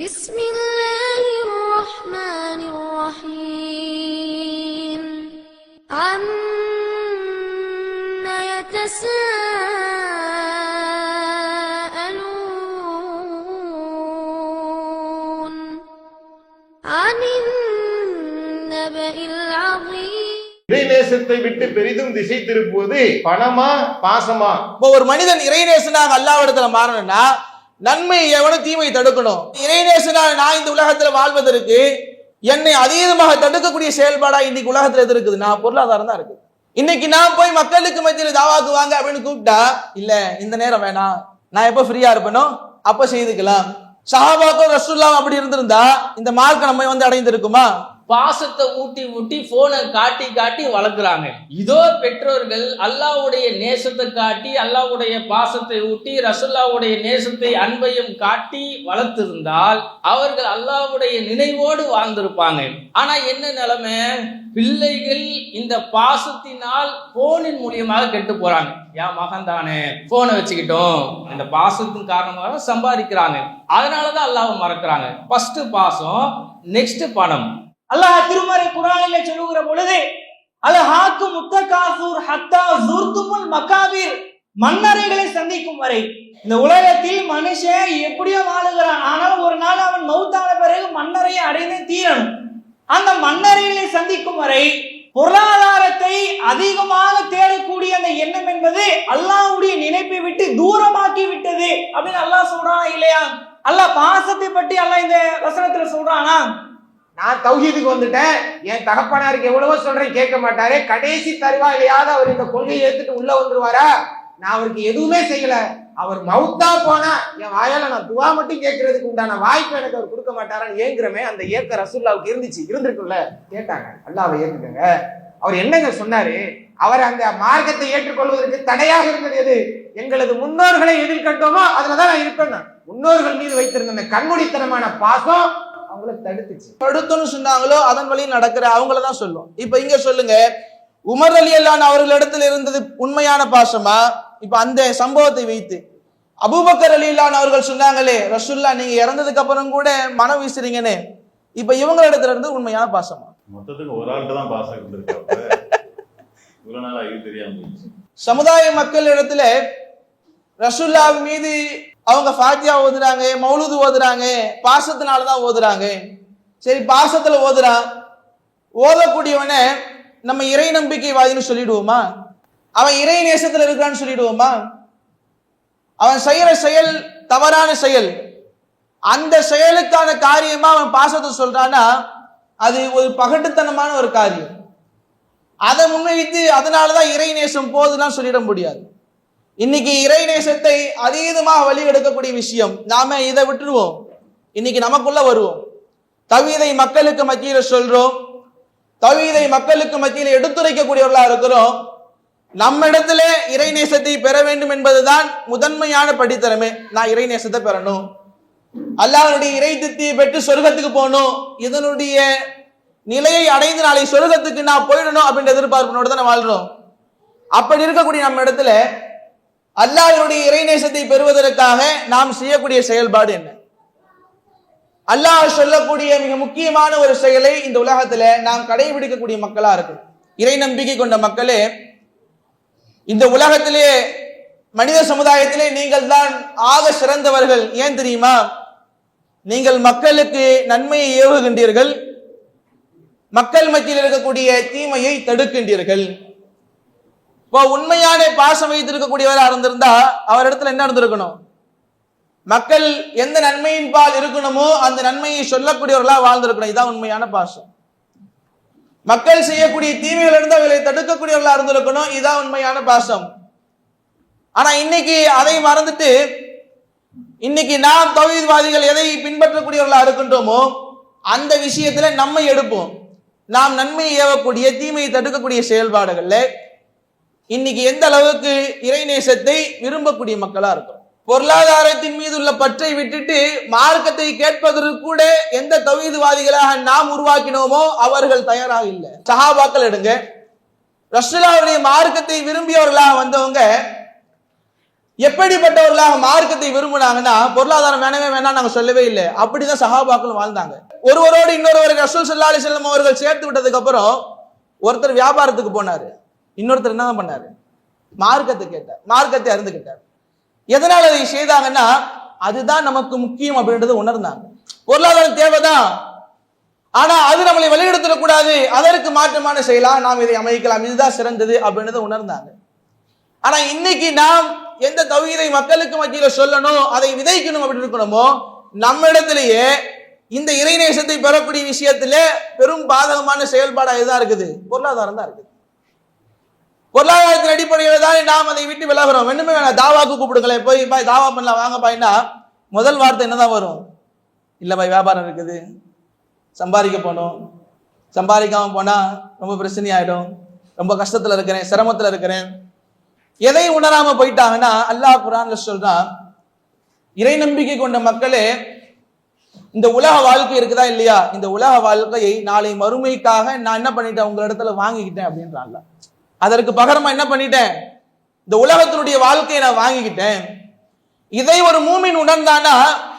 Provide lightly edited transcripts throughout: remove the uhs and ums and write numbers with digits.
بسم الله الرحمن الرحيم عما يتساءلون عن النبأ العظيم. இறைநேசத்தை விட்டு பெரிதும் திசை திருப்புவது பணமா பாசமா? இப்போ ஒரு மனிதன் இறைநேசனாக அல்லாஹ்விடத்துல மாறணும்னா நன்மை எவனும் தீமை தடுக்கணும். இறைநேசனாக நான் இந்த உலகத்துல வாழ்வதற்கு என்னை அதீதமாக தடுக்கக்கூடிய செயல்பாடா இன்னைக்கு உலகத்துல எது இருக்குதுன்னா பொருளாதாரம் தான் இருக்குது. இன்னைக்கு நான் போய் மக்களுக்கு மத்தியில் தாவாக்கு வாங்க அப்படின்னு கூப்பிட்டா இல்ல இந்த நேரம் வேணாம், நான் எப்ப ஃப்ரீயா இருப்பேனோ அப்ப செய்துக்கலாம். சஹாபாக்கும் ரசூலுல்லாஹ் அப்படி இருந்திருந்தா இந்த மார்க்க நம்ம அடைந்திருக்குமா? பாசத்தை ஊட்டி ஊட்டி போனை காட்டி காட்டி வளர்க்குறாங்க. இதோ பெற்றோர்கள் அல்லாஹ்வுடைய நேசத்தை காட்டி அல்லாஹ்வுடைய பாசத்தை ஊட்டி ரசூலுல்லாஹ்வுடைய நேசத்தை அன்பையும் காட்டி வளர்த்திருந்தால் அவர்கள் அல்லாஹ்வுடைய நினைவோடு வாழ்ந்திருப்பாங்க. ஆனா என்ன நிலைமை, பிள்ளைகள் இந்த பாசத்தினால் போனின் மூலியமாக கெட்டு போறாங்க. என் மகன் தானே போனை வச்சுக்கிட்டோம், இந்த பாசத்தின் காரணமாக சம்பாதிக்கிறாங்க, அதனாலதான் அல்லாஹ்வை மறக்கிறாங்க. ஃபர்ஸ்ட் பாசம், நெக்ஸ்ட் பணம். அல்லாஹ் திருமறை குர்ஆனிலே சொல்லுகிற பொழுது அல்ஹாக்கு முத்தகாசுர் ஹத்தா ஜுர்துமுல் மகாபிர், மன்னரைகளை சந்திக்கும் வரை இந்த உலகத்தில் மனுஷன் எப்படியோ வாழுகிறான், ஆனால் ஒரு நாள் அவன் மௌத்தான பிறகு மன்னரையை அடைந்தே தீரணும். அந்த மன்னரைகளை சந்திக்கும் வரை பொருளாதாரத்தை அதிகமாக தேடக்கூடிய அந்த எண்ணம் என்பது அல்லாஹ்வுடைய நினைப்பை விட்டு தூரமாக்கி விட்டது அப்படின்னு அல்லாஹ் சொல்றானா இல்லையா? அல்லாஹ் பாசத்தை பற்றி அல்லாஹ் இந்த வசனத்துல சொல்றானா? நான் தௌஹீதுக்கு வந்துட்டேன், என் தகப்பனாருக்கு எவ்வளவோ சொல்றேன் கேட்க மாட்டாரு, கடைசி தருவாயிலையாவது அவர் இந்த கொள்கையை ஏத்துட்டு உள்ள வந்துருவாரா? நான் அவருக்கு எதுவுமே செய்யல, அவர் மவுத்தா போனா என் வாயால நான் துவா மட்டும் கேட்கறதுக்கு உண்டான வாய்ப்பு எனக்கு அவர் கொடுக்க மாட்டாரான்னு ஏங்குறமே அந்த ஏக்க ரசூலுல்லாஹ்வுக்கு இருந்திருக்குல்ல. கேட்டாங்க, அல்லாஹ்வை ஏத்துக்கங்க. அவர் என்னங்க சொன்னாரு? அவர் அந்த மார்க்கத்தை ஏற்றுக்கொள்வதற்கு தடையாக இருந்தது எது? எங்களது முன்னோர்களை எதில் கண்டோமோ அதுலதான் நான் இருப்பேன். முன்னோர்கள் மீது வைத்திருந்த அந்த கண்மூடித்தனமான பாசம் அவங்களை தடுத்துச்சு. தடுத்துன்னு சொன்னாங்களோ அதன் வழியில் நடக்கிற அவங்களதான் சொல்லும். இப்ப இங்க சொல்லுங்க, உமர் ரலியல்லாஹு அன்ஹு அவர்களிடத்தில் இருந்தது உண்மையான பாசமா? இப்ப அந்த சம்பவத்தை வைத்து அபூபக்கர் ரலியல்லாஹு அன்ஹு அவர்கள் சொன்னாங்களே ரசூலுல்லாஹ் நீங்க இறந்ததுக்கு அப்புறம் கூட மனம் வீசுறீங்கன்னு, இப்ப இவங்களிடத்துல இருந்து உண்மையான பாசமா? மொத்தத்துக்கு ஒரு ஆள்கிட்ட தான் பாசம் இருந்திருக்காங்க. இவ்வளவு நாள் ஐயோ தெரியாம போயிடுச்சு. சமுதாய மக்கள் இடத்துல ரசூலுல்லாஹ் மீது அவங்க ஃபாத்தியா ஓதுறாங்க, மௌலூது ஓதுறாங்க, பாசத்தினாலதான் ஓதுறாங்க. சரி, பாசத்துல ஓதுறான், ஓதக்கூடியவனை நம்ம இறை நம்பிக்கைவாதின்னு சொல்லிடுவோமா? அவன் இறை நேசத்துல இருக்கிறான்னு சொல்லிடுவோமா? அவன் செய்யற செயல் தவறான செயல், அந்த செயலுக்கான காரியமா அவன் பாசத்தை சொல்றான்னா அது ஒரு பகட்டுத்தனமான ஒரு காரியம். அதை முன்வைத்து அதனாலதான் இறை நேசம் போதுலாம் சொல்லிட முடியாது. இன்னைக்கு இறை நேசத்தை அதீதமாக வழி எடுக்கக்கூடிய விஷயம். நாம இதை விட்டுருவோம், இன்னைக்கு நமக்குள்ள வருவோம். தௌஹீதை மக்களுக்கு மத்தியில சொல்றோம், தௌஹீதை மக்களுக்கு மத்தியில எடுத்துரைக்கக்கூடியவர்களா இருக்கிறோம். நம்ம இடத்துல இறை நேசத்தை பெற வேண்டும் என்பதுதான் முதன்மையான படித்தரமே. நான் இறை நேசத்தை பெறணும், அல்லாஹ்வுடைய இறை திருப்தியை பெற்று சொர்க்கத்துக்கு போகணும், இதனுடைய நிலையை அடைந்து நாளை சொர்க்கத்துக்கு நான் போயிடணும் அப்படின்ற எதிர்பார்ப்பினோட தான் வாழ்றோம். அப்படி இருக்கக்கூடிய நம்ம இடத்துல அல்லாஹ்வுடைய இறைநேசத்தை பெறுவதற்காக நாம் செய்யக்கூடிய செயல்பாடு என்ன? அல்லாஹ் சொல்லக்கூடிய மிக முக்கியமான ஒரு செயலை இந்த உலகத்துல நாம் கடைபிடிக்கக்கூடிய மக்களா இருக்கு. இறை நம்பிக்கை கொண்ட மக்களே, இந்த உலகத்திலே மனித சமுதாயத்திலே நீங்கள் தான் ஆக சிறந்தவர்கள். ஏன் தெரியுமா? நீங்கள் மக்களுக்கு நன்மையை ஏவுகின்றீர்கள், மக்கள் மத்தியில் இருக்கக்கூடிய தீமையை தடுக்கின்றீர்கள். இப்போ உண்மையான பாசம் வைத்திருக்கக்கூடியவராக இருந்திருந்தா அவர் இடத்துல என்ன இருந்திருக்கணும்? மக்கள் எந்த நன்மையின் பால் இருக்கணுமோ அந்த நன்மையை சொல்லக்கூடியவர்களா வாழ்ந்திருக்கணும். இதுதான் உண்மையான பாசம். மக்கள் செய்யக்கூடிய தீமைகள் இருந்து அவர்களை தடுக்கக்கூடியவர்களா இருந்திருக்கணும். இதுதான் உண்மையான பாசம். ஆனா இன்னைக்கு அதை மறந்துட்டு இன்னைக்கு நாம் தௌஹீத்வாதிகள் எதை பின்பற்றக்கூடியவர்களா இருக்கின்றோமோ அந்த விஷயத்துல நம்மை எடுப்போம். நாம் நன்மையை ஏவக்கூடிய தீமையை தடுக்கக்கூடிய செயல்பாடுகள்ல இன்னைக்கு எந்த அளவுக்கு இறைநேசத்தை விரும்பக்கூடிய மக்களா இருக்கும். பொருளாதாரத்தின் மீது உள்ள பற்றை விட்டுட்டு மார்க்கத்தை கேட்பதற்கு கூட எந்த தௌஹீத்வாதிகளாக நாம் உருவாக்கினோமோ அவர்கள் தயாராக இல்லை. சஹாபாக்கள் எடுங்க, ரசூலுல்லாஹ்வுடைய மார்க்கத்தை விரும்பியவர்களாக வந்தவங்க எப்படிப்பட்டவர்களாக மார்க்கத்தை விரும்பினாங்கன்னா, பொருளாதாரம் வேணவே வேணாம் நாங்க சொல்லவே இல்லை. அப்படிதான் சஹாபாக்கள் வாழ்ந்தாங்க. ஒருவரோடு இன்னொருவருக்கு ரசூல் ஸல்லல்லாஹு அலைஹி வஸல்லம் அவர்கள் சேர்த்து விட்டதுக்கு அப்புறம் ஒருத்தர் வியாபாரத்துக்கு போனாரு, இன்னொருத்தர் என்ன பண்ணாரு, மார்க்கத்தை கேட்டார், மார்க்கத்தை அறிந்துகிட்டார். எதனால அதை செய்தாங்கன்னா, அதுதான் நமக்கு முக்கியம் அப்படின்றத உணர்ந்தாங்க. பொருளாதாரம் தேவைதான், ஆனா அது நம்மளை வழிநடத்தக்கூடாது, அதற்கு மாற்றமான செயலா நாம் இதை அமைக்கலாம், இதுதான் சிறந்தது அப்படின்றத உணர்ந்தாங்க. ஆனா இன்னைக்கு நாம் எந்த தௌஹீதை மக்களுக்கு மத்தியில சொல்லணும், அதை விதைக்கணும் அப்படின்னு இருக்கணுமோ, நம்ம இடத்திலேயே இந்த இறைநேசத்தை பெறக்கூடிய விஷயத்துல பெரும் பாதகமான செயல்பாடா இதுதான் இருக்குது, பொருளாதாரம் தான் இருக்குது. பொருளாதாரத்தின் அடிப்படையில் தான் நாம் அதை விட்டு விலகிறோம். வேணுமே வேணாம், தாவாக்கு கூப்பிடுங்களேன், போய் பாய் தாவா பண்ணலாம் வாங்க பாய்னா முதல் வார்த்தை என்னதான் வரும், இல்ல பாய் வியாபாரம் இருக்குது, சம்பாதிக்க போனோம், சம்பாதிக்காம போனா ரொம்ப பிரச்சனையாயிடும், ரொம்ப கஷ்டத்துல இருக்கிறேன், சிரமத்துல இருக்கிறேன். எதை உணராம போயிட்டாங்கன்னா, அல்லாஹ் குர்ஆன்ல சொல்றான், இறை நம்பிக்கை கொண்ட மக்களே, இந்த உலக வாழ்க்கை இருக்குதா இல்லையா, இந்த உலக வாழ்க்கையை நாளை மறுமைக்காக நான் என்ன பண்ணிட்டேன், உங்க இடத்துல வாங்கிக்கிட்டேன் அப்படின்றான்ல. அதற்கு பகரமா என்ன பண்ணிட்டேன், இந்த உலகத்தினுடைய வாழ்க்கையை நான் வாங்கிக்கிட்டேன். இதை ஒரு மூமின் உணர்ந்தானா,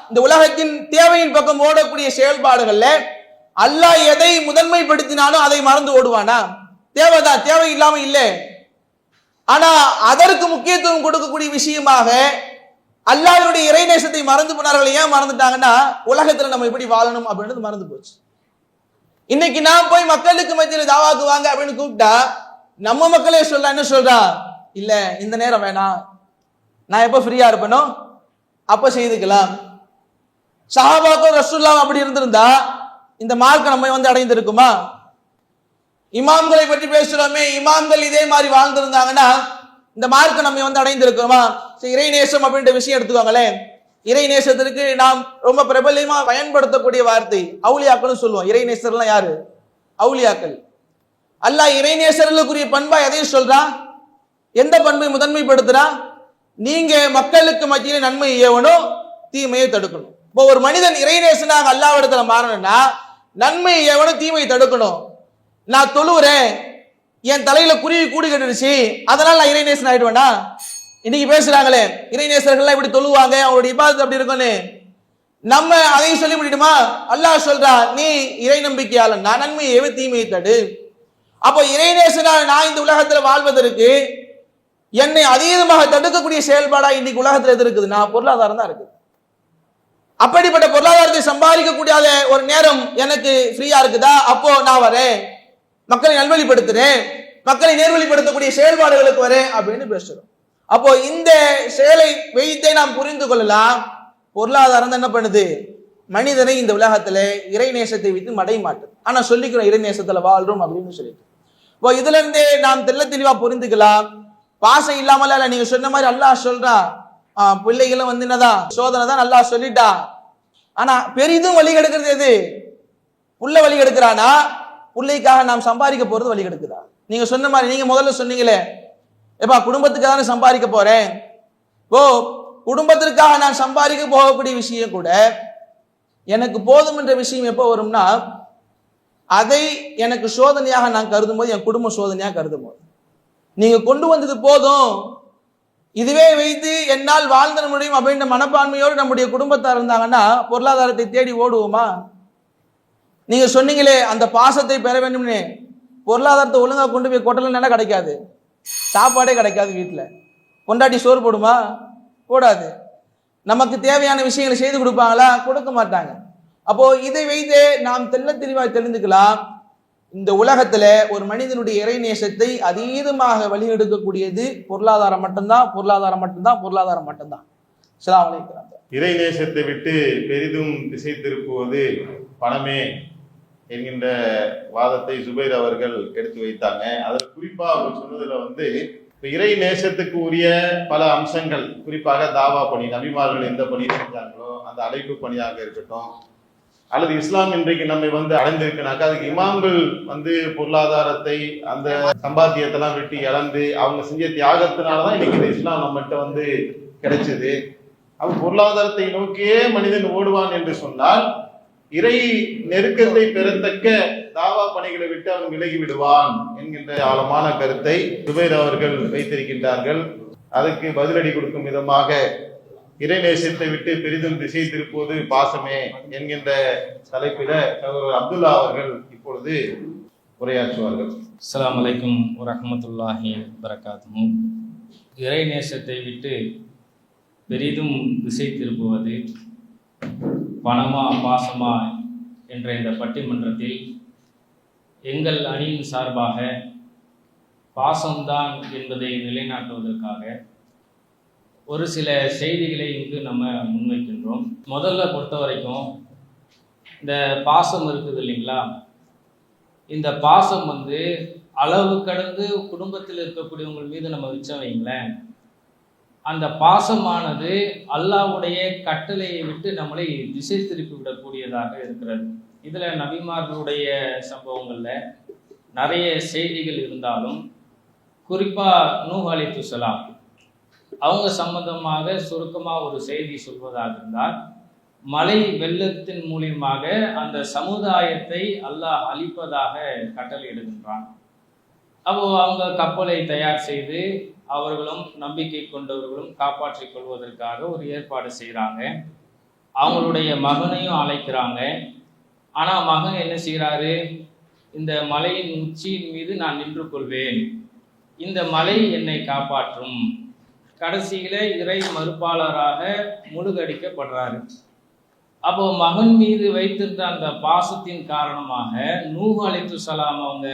இந்த உலகத்தின் தேவையின் பக்கம் ஓடக்கூடிய செயல்பாடுகள்ல அல்லாஹ் எதை முதன்மைப்படுத்தினாலும் அதை மறந்து ஓடுவானா? தேவைதான், தேவை இல்லாம இல்லை. ஆனா அதற்கு முக்கியத்துவம் கொடுக்கக்கூடிய விஷயமாக அல்லாஹ்வுடைய இறைநேசத்தை மறந்து போனார்கள். ஏன் மறந்துட்டாங்கன்னா, உலகத்துல நம்ம எப்படி வாழணும் அப்படின்றது மறந்து போச்சு. இன்னைக்கு நான் போய் மக்களுக்கு மத்தியில் தாவாக்கு வாங்க அப்படின்னு கூப்பிட்டா, நம்ம மக்களே சொல்ல என்ன சொல்றா, இல்ல இந்த நேரம் வேணாம், நான் எப்ப ஃப்ரீயா இருப்பேனோ அப்ப செய்துக்கலாம். சஹாபாக்கள் ரசூலுல்லாஹ் அப்படி இருந்திருந்தா இந்த மார்க்கம் நம்ம அடைந்திருக்குமா? இமாம்களை பற்றி பேசுறோமே, இமாம்கள் இதே மாதிரி வாழ்ந்திருந்தாங்கன்னா இந்த மார்க்கம் நம்ம அடைந்திருக்கிறோமா? இறைநேசம் அப்படின்ற விஷயம் எடுத்துக்கோங்களேன். இறைநேசத்திற்கு நாம் ரொம்ப பிரபலமா பயன்படுத்தக்கூடிய வார்த்தை அவுலியாக்கள் சொல்லுவோம். இறைநேசர்லாம் யாரு? அவுலியாக்கள். அல்லாஹ் இறைநேசர்களுக்குரிய பண்பா எதையும் சொல்றான், எந்த பண்பை முதன்மைப்படுத்துறா, நீங்க மக்களுக்கு மத்தியில நன்மை ஏவணும், தீமையை தடுக்கணும். இப்போ ஒரு மனிதன் இறைநேசனாக அல்லாஹ்விடத்துல மாறணும்னா நன்மை ஏவணும், தீமையை தடுக்கணும். நான் தொழுறேன், என் தலையில குருவி கூடு கட்டுடுச்சு, அதனால நான் இறைநேசன் ஆயிடுவேனா? இன்னைக்கு பேசுறாங்களே இறைநேசர்கள்லாம் இப்படி தொழுவாங்க, அவங்களுடைய இபாதத் அப்படி இருக்கும்னு, நம்ம அதையும் சொல்லி முடியுமா? அல்லாஹ் சொல்றா, நீ இறை நம்பிக்கையாளன், நான் நன்மையை ஏவ தீமையை தடு. அப்போ இறைநேசனா நான் இந்த உலகத்துல வாழ்வதற்கு என்னை அதீதமாக தடுக்கக்கூடிய செயல்பாடா இன்னைக்கு உலகத்துல எது இருக்குதுன்னா பொருளாதாரம் தான் இருக்குது. அப்படிப்பட்ட பொருளாதாரத்தை சம்பாதிக்கக்கூடிய ஒரு நேரம் எனக்கு ஃப்ரீயா இருக்குதா, அப்போ நான் வரேன், மக்களை நல்வழிப்படுத்துறேன், மக்களை நேர்வழிப்படுத்தக்கூடிய செயல்பாடுகளுக்கு வரேன் அப்படின்னு பேசுறோம். அப்போ இந்த செயலை வைத்தே நாம் புரிந்து கொள்ளலாம், பொருளாதாரம் தான் என்ன பண்ணுது, மனிதனை இந்த உலகத்துல இறைநேசத்தை விட்டு மடை மாட்டுது. ஆனா சொல்லிக்கிறோம் இறைநேசத்துல வாழ்றோம் அப்படின்னு சொல்லிட்டு. இப்போ இதுல இருந்தே நாம் தெள்ள தெளிவா புரிந்துக்கலாம், பாசம் இல்லாமல இல்ல. நீங்க சொன்ன மாதிரி அல்லாஹ் சொல்றான், பிள்ளைகளும் என்னதான் சோதனை தான் அல்லாஹ் சொல்லிட்டா. ஆனா பெரிதும் வழி கெடுக்கிறது எது? புள்ள வழி கெடுக்கிறானா, பிள்ளைக்காக நாம் சம்பாதிக்க போறது வழி கெடுக்குதா? நீங்க சொன்ன மாதிரி நீங்க முதல்ல சொன்னீங்களே, எப்பா குடும்பத்துக்காக தானே சம்பாதிக்க போறேன், ஓ குடும்பத்திற்காக நான் சம்பாதிக்க போகக்கூடிய விஷயம் கூட எனக்கு போதும் என்ற விஷயம் எப்போ வரும்னா, அதை எனக்கு சோதனையாக நான் கருதும் போது, என் குடும்ப சோதனையாக கருதும் போது, நீங்க கொண்டு வந்தது போதும், இதுவே வைத்து என்னால் வாழ்ந்த முடியும் அப்படின்ற மனப்பான்மையோடு நம்முடைய குடும்பத்தார் இருந்தாங்கன்னா பொருளாதாரத்தை தேடி ஓடுவோமா? நீங்க சொன்னீங்களே அந்த பாசத்தை பெற வேண்டும்னு, பொருளாதாரத்தை ஒழுங்கா கொண்டு போய் கொட்டலன்னா கிடைக்காது, சாப்பாடே கிடைக்காது, வீட்டுல கொண்டாட்டி சோறு போடுமா? போடாது. நமக்கு தேவையான விஷயங்களை செய்து கொடுப்பாங்களா? கொடுக்க மாட்டாங்க. அப்போ இதை வைத்து நாம் தெள்ள தெளிவாக தெரிந்துக்கலாம், இந்த உலகத்துல ஒரு மனிதனுடைய இறைநேசத்தை அதீதமாக வழியெடுக்கக்கூடியது பொருளாதாரம் மட்டும்தான், பொருளாதாரம் மட்டும்தான், பொருளாதாரம் மட்டும்தான். அஸ்ஸலாமு அலைக்கும். இறைநேசத்தை விட்டு பெரிதும் திசை திருப்புவது பணமே என்கின்ற வாதத்தை சுபைர் அவர்கள் எடுத்து வைத்தாங்க. அதில் குறிப்பா அவர் சொன்னதுல இறை நேசத்துக்கு உரிய பல அம்சங்கள், குறிப்பாக தாவா பணி, நபிமார்கள் எந்த பணி செஞ்சாங்களோ அந்த அழைப்பு பணியாக இருக்கட்டும், அல்லது இஸ்லாம் இன்றைக்கு நம்மை அடைந்திருக்குனாக்கா அதுக்கு இமாம்கள் பொருளாதாரத்தை அந்த சம்பாத்தியத்தெல்லாம் வெட்டி இழந்து அவங்க செஞ்ச தியாகத்தினாலதான் இன்னைக்கு இந்த இஸ்லாம் நம்மகிட்ட கிடைச்சது. அவன் பொருளாதாரத்தை நோக்கியே மனிதன் ஓடுவான் என்று சொன்னால் இறை நெருக்கத்தை பெறத்தக்க தாவா பணிகளை விட்டு அவன் விலகி விடுவான் என்கின்ற ஆழமான கருத்தை சுபைர் அவர்கள் வைத்திருக்கின்றார்கள். அதுக்கு பதிலடி கொடுக்கும் விதமாக இறைநேசத்தை விட்டு பெரிதும் திசை திருப்புவது பாசமே என்கின்ற தலைப்பில சகோதரர் அப்துல்லா அவர்கள் இப்பொழுது உரையாற்றுவார்கள். அஸ்ஸலாமு அலைக்கும் வரஹ்மத்துல்லாஹி வபரகாத்துஹு. இறைநேசத்தை விட்டு பெரிதும் திசை திருப்புவது பணமா பாசமா என்ற இந்த பட்டிமன்றத்தில் எங்கள் அணியின் சார்பாக பாசம்தான் என்பதை நிலைநாட்டுவதற்காக ஒரு சில செய்திகளை இங்கு நம்ம முன்வைக்கின்றோம். முதல்ல பொறுத்த வரைக்கும் இந்த பாசம் இருக்குது இல்லைங்களா, இந்த பாசம் அளவு கடந்து குடும்பத்தில் இருக்கக்கூடியவங்க மீது நம்ம வச்சோம் வைங்களேன், அந்த பாசமானது அல்லாஹ்வுடைய கட்டளையை விட்டு நம்மளை திசை திருப்பி விடக்கூடியதாக இருக்கிறது. இதுல நபிமார்களுடைய சம்பவங்கள்ல நிறைய செய்திகள் இருந்தாலும் குறிப்பா நூஹ் அலைஹிஸ்ஸலாம் அவங்க சம்பந்தமாக சுருக்கமா ஒரு செய்தி சொல்வதாக இருந்தால், மழை வெள்ளத்தின் மூலியமாக அந்த சமுதாயத்தை அல்லாஹ் அழிப்பதாக கட்டளையிடுகின்றான். அப்போ அவங்க கப்பலை தயார் செய்து அவர்களும் நம்பிக்கை கொண்டவர்களும் காப்பாற்றிக் கொள்வதற்காக ஒரு ஏற்பாடு செய்கிறாங்க. அவங்களுடைய மகனையும் அழைக்கிறாங்க. ஆனா மகன் என்ன செய்கிறாரு, இந்த மலையின் உச்சியின் மீது நான் நின்று கொள்வேன், இந்த மலை என்னை காப்பாற்றும். கடைசியில இறை மறுப்பாளராக முழுகடிக்கப்படுறாரு. அப்போ மகன் மீது வைத்திருந்த அந்த பாசத்தின் காரணமாக நூஹ் அலைஹிஸ்ஸலாம் அவங்க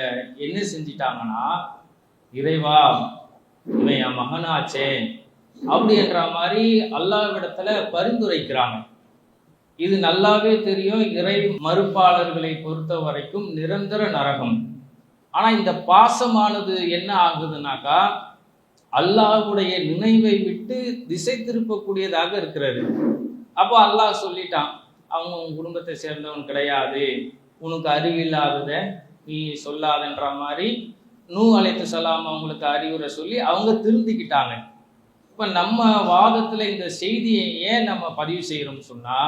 என்ன செஞ்சிட்டாங்கன்னா, இறைவா இவன் என் மகனாச்சே அப்படின்ற மாதிரி அல்லாஹ்விடத்துல பரிந்துரைக்கிறாங்க. இது நல்லாவே தெரியும், இறை மறுப்பாளர்களை பொறுத்த வரைக்கும் நிரந்தர நரகம். ஆனா இந்த பாசமானது என்ன ஆகுதுனாக்கா, அல்லாஹ்வுடைய நினைவை விட்டு திசை திருப்பக்கூடியதாக இருக்கிறது. அப்போ அல்லாஹ் சொல்லிட்டான், அவங்க உன் குடும்பத்தை சேர்ந்தவன் கிடையாது, உனக்கு அறிவில்லாதத நீ சொல்லாதன்ற மாதிரி நூஹ் அலைஹிஸ்ஸலாம் அவங்களுக்கு அறிவுரை சொல்லி அவங்க திருந்திக்கிட்டாங்க. இப்போ நம்ம வாதத்துல இந்த செய்தியை ஏன் நம்ம பதிவு செய்யறோம்னு சொன்னா,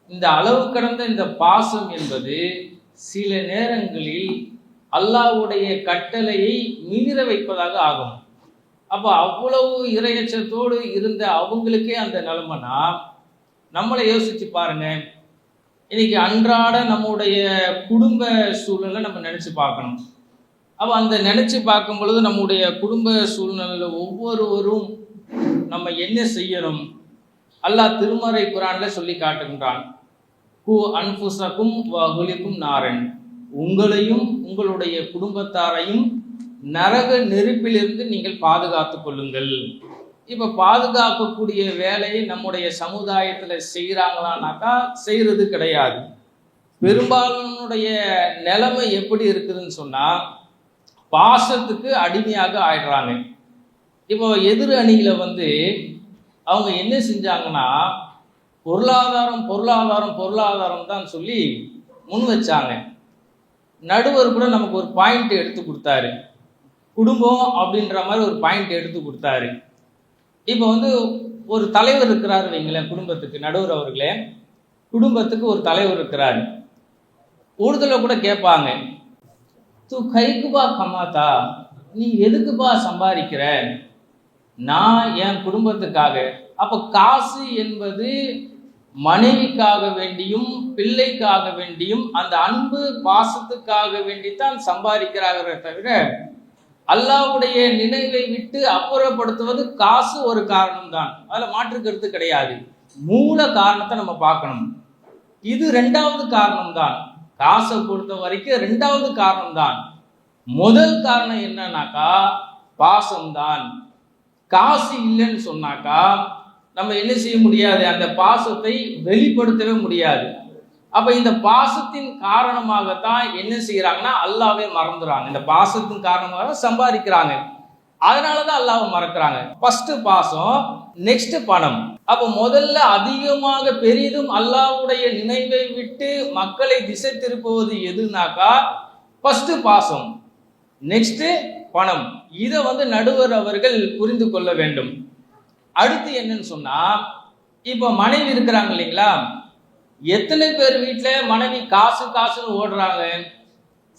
இந்த அளவு கடந்த இந்த பாசம் என்பது சில நேரங்களில் அல்லாஹ்வுடைய கட்டளையை மீற வைப்பதாக ஆகும். அப்போ அவ்வளவு இறையச்சத்தோடு இருந்த அவங்களுக்கே அந்த நிலைமைனா, நம்மளை யோசிச்சு பாருங்க. இன்னைக்கு அன்றாட நம்முடைய குடும்ப சூழ்நிலை நம்ம நினைச்சு பார்க்கணும். அப்போ அந்த நினைச்சு பார்க்கும் பொழுது நம்முடைய குடும்ப சூழ்நிலையில ஒவ்வொருவரும் நம்ம என்ன செய்யணும், அல்லாஹ் திருமறை குர்ஆன்ல சொல்லி காட்டுகின்றான், கு அன்ஃபுஸக்கும் வஅஹ்லிக்கும் நாரன், உங்களையும் உங்களுடைய குடும்பத்தாரையும் நரக நெருப்பிலிருந்து நீங்கள் பாதுகாத்துக் கொள்ளுங்கள். இப்ப பாதுகாக்கக்கூடிய வேலையை நம்முடைய சமுதாயத்துல செய்யறாங்களான்னாக்கா செய்யறது கிடையாது. பெரும்பாலானுடைய நிலைமை எப்படி இருக்குதுன்னு சொன்னா, பாசத்துக்கு அடிமையாக ஆயிடுறாங்க. இப்போ எதிர் அணியில அவங்க என்ன செஞ்சாங்கன்னா, பொருளாதாரம் பொருளாதாரம் பொருளாதாரம் தான் சொல்லி முன் வச்சாங்க. நடுவர் கூட நமக்கு ஒரு பாயிண்ட் எடுத்து கொடுத்தாரு, குடும்பம் அப்படின்ற மாதிரி ஒரு பாயிண்ட் எடுத்து கொடுத்தாரு. இப்போ ஒரு தலைவர் இருக்கிறாரு வைங்களேன், குடும்பத்துக்கு நடுவர் அவர்களே, குடும்பத்துக்கு ஒரு தலைவர் இருக்கிறாரு. ஊர்தல கூட கேட்பாங்க, தூ கைக்குபா கமாத்தா, நீ எதுக்குப்பா சம்பாதிக்கிற? நான் என் குடும்பத்துக்காக. அப்ப காசு என்பது மனைவிக்காக வேண்டியும் பிள்ளைக்காக வேண்டியும் அந்த அன்பு பாசத்துக்காக வேண்டித்தான் சம்பாதிக்கிறார்களே தவிர அல்லாஹ்வுடைய நினைவை விட்டு அப்புறப்படுத்துவது காசு ஒரு காரணம் தான், அதுல மாற்றுக்கிறது கிடையாது. மூல காரணத்தை நம்ம பார்க்கணும். இது ரெண்டாவது காரணம் தான், காசை பொறுத்த வரைக்கும் ரெண்டாவது காரணம் தான். முதல் காரணம் என்னன்னாக்கா பாசம்தான். காசு இல்லைன்னு சொன்னாக்கா நம்ம என்ன செய்ய முடியாது, அந்த பாசத்தை வெளிப்படுத்தவே முடியாது. அப்ப இந்த பாசத்தின் காரணமாகத்தான் என்ன செய்யறாங்கன்னா அல்லாஹ்வை மறந்துறாங்க. இந்த பாசத்தின் காரணமாக சம்பாதிக்கிறாங்க, அதனாலதான் அல்லாஹ்வை மறக்கிறாங்க. ஃபர்ஸ்ட் பாசம், நெக்ஸ்ட் பணம். அப்ப முதல்ல அதிகமாக பெரிதும் அல்லாஹ்வுடைய நினைவை விட்டு மக்களை திசை திருப்புவது எதுனாக்கா ஃபர்ஸ்ட் பாசம், நெக்ஸ்ட் பணம். இதை நடுவர் அவர்கள் புரிந்து கொள்ள வேண்டும். அடுத்து என்னன்னு சொன்னா, இப்போ மனைவி இருக்கிறாங்க இல்லைங்களா, எத்தனை பேர் வீட்டுல மனைவி காசு காசுன்னு ஓடுறாங்க?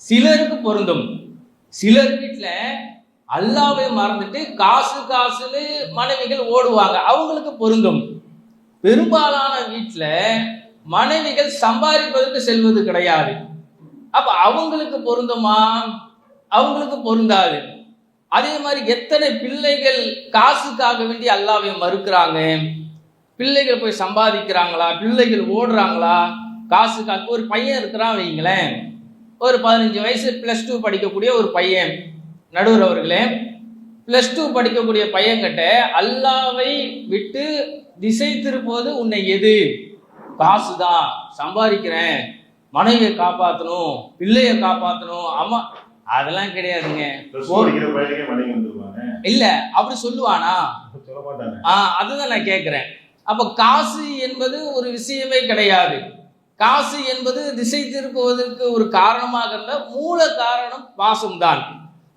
சிலருக்கு பொருந்தும். சிலர் வீட்டுல அல்லாவை மறந்துட்டு காசுன்னு மனைவிகள் ஓடுவாங்க, அவங்களுக்கு பொருந்தும். பெரும்பாலான வீட்டுல மனைவிகள் சம்பாதிப்பதற்கு செல்வது கிடையாது. அப்ப அவங்களுக்கு பொருந்துமா? அவங்களுக்கு பொருந்தாது. அதே மாதிரி எத்தனை பிள்ளைகள் காசுக்காக வேண்டி அல்லாவை மறுக்கிறாங்க. பிள்ளைகள் போய் சம்பாதிக்கிறாங்களா, பிள்ளைகள் ஓடுறாங்களா காசுக்காக. ஒரு பையன் இருக்கிறான் வைங்களேன், ஒரு 15 வயசு +2 படிக்கக்கூடிய ஒரு பையன், நடுவர் அவர்களே, +2 படிக்கக்கூடிய பையன்கிட்ட அல்லாவை விட்டு திசை திருப்பது உன்னை எது? காசுதான், சம்பாதிக்கிறேன், மனைவியை காப்பாற்றணும், பிள்ளைய காப்பாற்றணும், அம்மா, அதெல்லாம் கிடையாதுங்க. இல்ல அப்படி சொல்லுவானா? சொல்ல மாட்டாங்க. அதுதான் நான் கேட்கிறேன். அப்ப காசு என்பது ஒரு விஷயமே கிடையாது. காசு என்பது திசை திருப்புவதற்கு ஒரு காரணமாக இருந்த மூல காரணம் பாசம்தான்.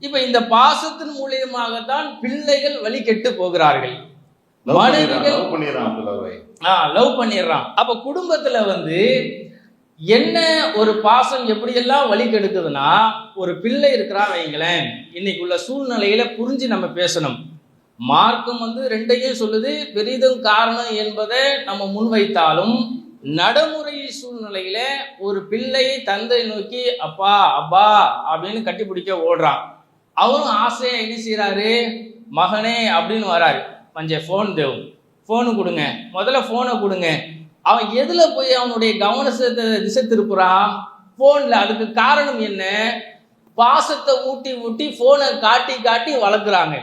இப்ப இந்த பாசத்தின் மூலியமாகத்தான் பிள்ளைகள் வழி கெட்டு போகிறார்கள். மனைவிகள் லவ் பண்ணிடுறான். அப்ப குடும்பத்துல என்ன ஒரு பாசம் எப்படியெல்லாம் வழி கெடுக்குதுன்னா, ஒரு பிள்ளை இருக்கிறான் வைங்களேன், இன்னைக்கு உள்ள சூழ்நிலையில புரிஞ்சு நம்ம பேசணும். மார்க்கம் ரெண்டையும் சொல்லுது, பெரிதும் காரணம் என்பதை நம்ம முன்வைத்தாலும் நடைமுறை சூழ்நிலையில ஒரு பிள்ளை தந்தை நோக்கி அப்பா அப்பா அப்படின்னு கட்டி பிடிக்க ஓடுறான். அவரும் ஆசையா என்ன செய்யறாரு, மகனே அப்படின்னு வராரு, கொஞ்சம் ஃபோன் தேவும், ஃபோனு கொடுங்க, முதல்ல ஃபோனை கொடுங்க. அவன் எதுல போய் அவனுடைய கவனத்தை திசை திருப்புறான்? போன்ல. அதுக்கு காரணம் என்ன? பாசத்தை ஊட்டி ஊட்டி போனை காட்டி காட்டி வளர்க்குறாங்க.